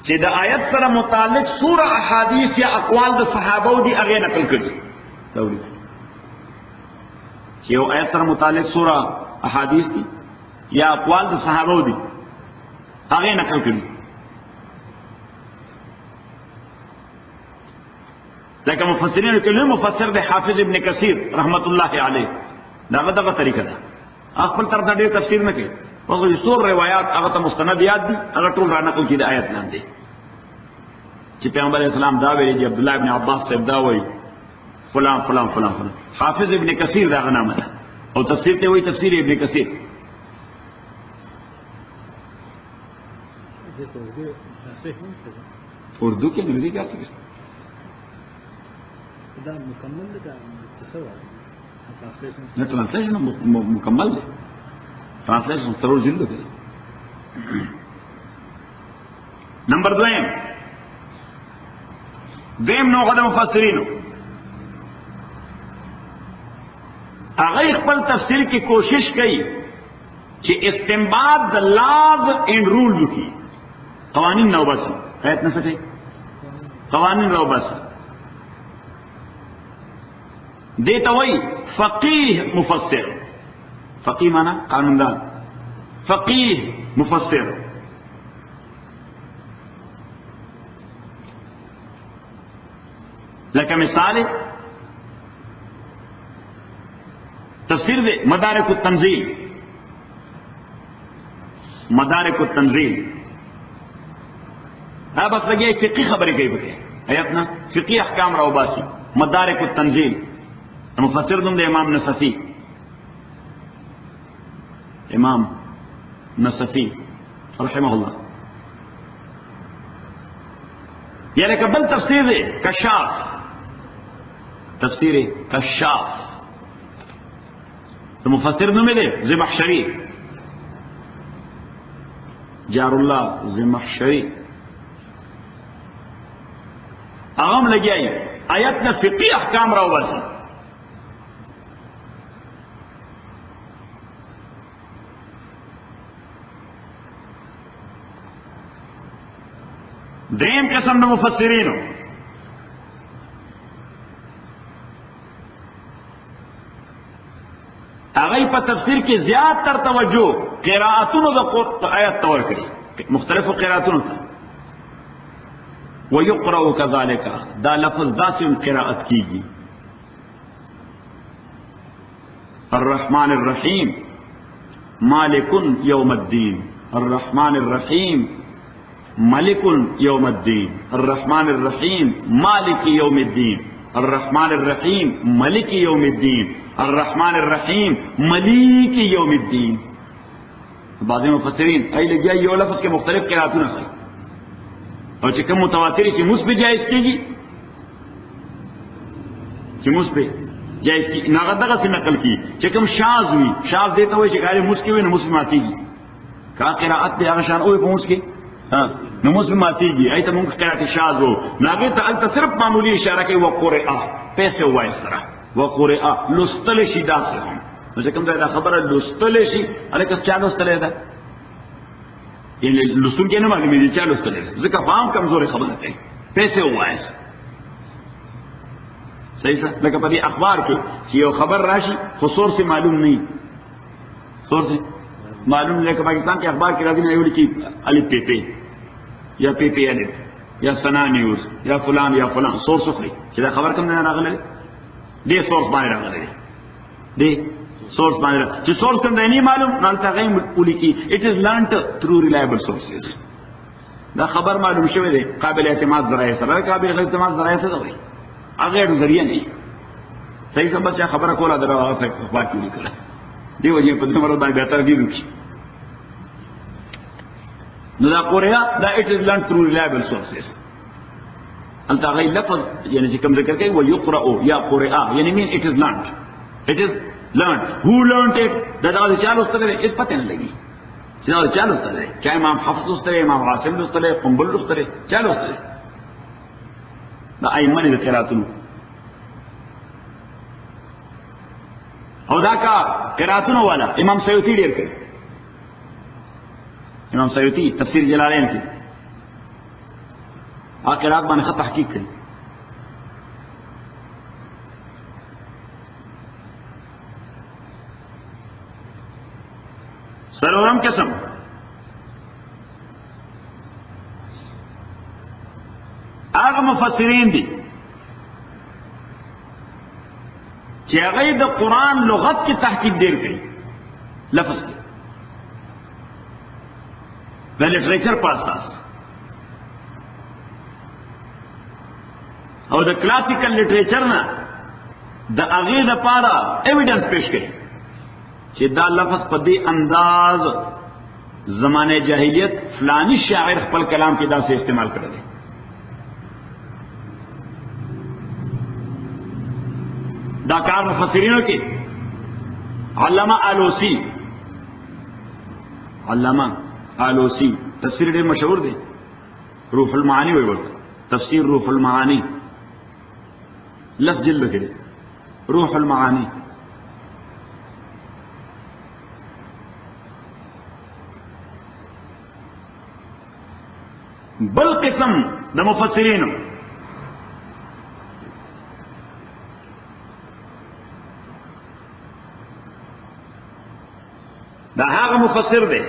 Speaker 1: چې د آیت سره متعلق سوره احادیث یا اقوال د صحابه دي هغه نقل کړي چې یو آیت سره متعلق سوره احادیث دي یا اقوال د صحابه دي هغه نقل کړي د لکه مفسرین کې له مفسر د حافظ ابن کثیر رحمت الله علیه دغه طریقه ده خپل تر ډېر تفسیر نه کوي او څور روایت هغه ته مستند یاد دي هغه ټول را نقل کړي د آیت لاندې چې پیغمبر اسلام دا ویلي دي عبد الله ابن عباس صاحب دا وایي فلان فلان فلان فلان حافظ ابن کثیر دا نامه ده او تفسیر ته وایي تفسیر ابن کثیر اردو کې نه لري کاڅه
Speaker 2: دا مکمل ده مختصر
Speaker 1: نه ترانسلیشن مکمل ده ترانسلیشن ضرور جلد ده نمبر دویم نوع د مفسرینو هغه خپل تفسیر کې کوشش کوي چې استنباط د لاز اینڈ رولز کی قوانین نو بس آیت نه سکے قوانین نو بس دیتا وای فقیه مفسر فقیه معنی قانوندان فقیه مفسر لکه مثال تفسیر دے مدارک التنزیل مدارک التنزیل بس لگے فقی خبریں کئی بکے آیتنا فقی احکام راو باسی مدارک التنزیل مفسر دم دے امام نصفی امام نصفی رحمہ اللہ یعنی قبل تفسیر دے کشاف تفسیر کشاف تو مفسر دم دے زمخشری جار اللہ زمخشری اغم لگی آئی آیت نے فقی احکام راو باسی دریم قسم د مفسرینو هغه په تفسیر کې زیات تر توجه قراءتونو د آیات تور کړي مختلفو قراءتونو ته ويقرأ كذلك دا لفظ داسم قراءت کیږي الرحمن الرحیم مالک یوم الدین الرحمن الرحیم ملک یوم الدین الرحمن الرحیم مالک یوم الدین الرحمن الرحیم ملک یوم الدین الرحمن الرحیم ملیک یوم الدین بعض مفسرین ای لګیا یو لفظ کې مختلف قراتونه کوي او چې کوم متواتر چې مثبت جایز کیږي چې مثبت جایز کی ناغه دغه څخه نقل کی چې کوم شاذ وي شاذ دیته وي چې غیر مسکی وي نو مسلماتیږي کا قرات به هغه شان او په مسکی نو مسلماتیږي ایته مونږ قرات شاذ وو ناغه ته الته صرف معمولی اشاره کوي وقرئ پیسې وای سره وقرئ لستل شي داسه نو چې کوم دا خبره لستل شي الکه چا لستل ده یعنی لستون کې نه معلومه دي چا لستل ده ځکه فهم کمزوري خبره ده پیسې وای صحیح ده لکه په دې اخبار کې چې یو خبر راشي خو سورس معلوم نه سورس معلوم نه لکه پاکستان کې اخبار کې راځي نه یو لیکي الف پی پی یا پی پی الف یا سنا نیوز یا فلان سورس خو چې دا خبر کوم نه راغله دې سورس باندې راغله دې سورس باندې چې سورس کوم نه معلوم نه تاغیم ولیکي it is learnt through reliable sources دا خبر معلوم شوی دی قابل اعتماد ذرایع سره قابل اعتماد ذرایع سره دی هغه ذریعہ نه صحیح سبب چې خبره کوله درو څه اخبار کې لیکله دی وجه په دې مرو باندې بهتر دی وکړي نو دا قریا دا it is learned through reliable sources انت غي لفظ يعني چې کوم ذکر کوي و يقرأ یا قرئ يعني مين it is learned who learned it دا چالو ستله اس پته نه لګي چې دا چالو ستله چا امام حفص ستله امام عاصم ستله قنبل ستله چالو ستله دا ائمه دې قراتونو او دا کا قراتونو والا امام سیوطی ډیر کوي امام سیوطی تفسیر جلالین کې قرات باندې خط تحقیق کوي سرورم قسم هغه مفسرین دي چې هغه د قرآن لغت کې تحقیق ډیر کوي لفظ کې د لټریچر په اساس او د کلاسیکل لټریچر نه د هغې لپاره ایویډنس پیش کوي چې دا لفظ په دې انداز زمانه جاہلیت فلانی شاعر خپل کلام کې داسې استعمال کړی دی. دا کار مفسرینو کې علامہ آلوسی تفسیر ډېر مشهور دی، روح المعانی وایي ورته، تفسیر روح المعانی 10 جلد کې روح المعانی. بل قسم د مفسرینو دا هغه مفسر دی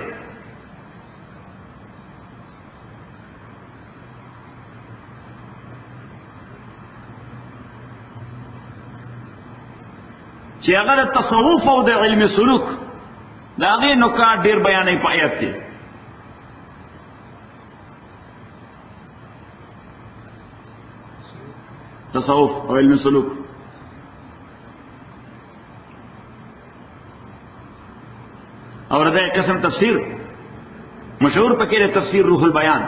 Speaker 1: چې هغه د تصوف او د علم سلوک دا هغې نکات ډېر بیانوي په آیت کې. تصوف او علم سلوک اور دا قسم تفسیر مشهور پکې د تفسیر روح البیان.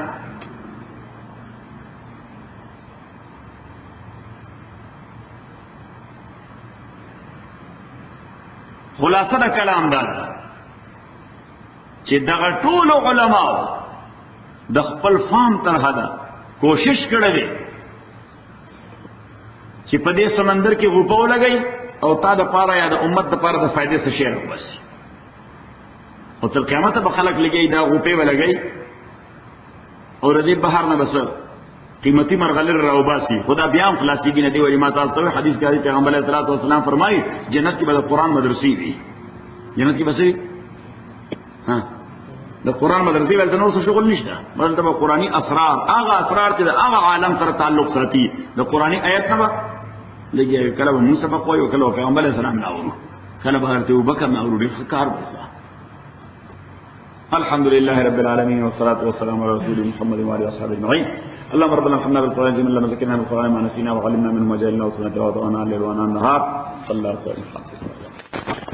Speaker 1: خلاصه د کلام دا چې دغه ټول علماء د خپل فهم تر حده کوشش کړی دی چې په دې سمندر کې غوپه ولګئ او تا د پاره یا د امت د پاره د فائدې څه شی راوباسي او تر قیامته به خلک لګي دا غوپې ولګئ او د دې بهر نه بس قیمتي مرغلر راوباسي. خدا بیا هم خلاصېږي نه دی وایي ما تاسو ته حدیث کې پیغمبر علیه الصلاۃ والسلام فرمایي جنت کې به د قرآن مدرسې وي. جنت کې به څه وي؟ د قرآن مدرسې ولته نور څه شغل نشته، بلته به قرآني اسرار، هغه اسرار چې د هغه عالم سره تعلق ساتي د قرآني آیت نه به لګي. کله به موسی سبق وایي او کله به پیغمبر علیه السلام نه اورو، کله به حضرت ابوبکر نه اورو. ډېر ښه کار دی. الحمد لله رب العالمين والصلاة والسلام على رسول محمد وعلى اصحابه اجمعين. اللهم ربنا ارحمنا بالقرآن العظيم لما ذكرنا بالقرآن ما نسينا وعلمنا منه ما جهلنا وسنة وأنا الليل وأنا النهار صلى الله عليه وسلم.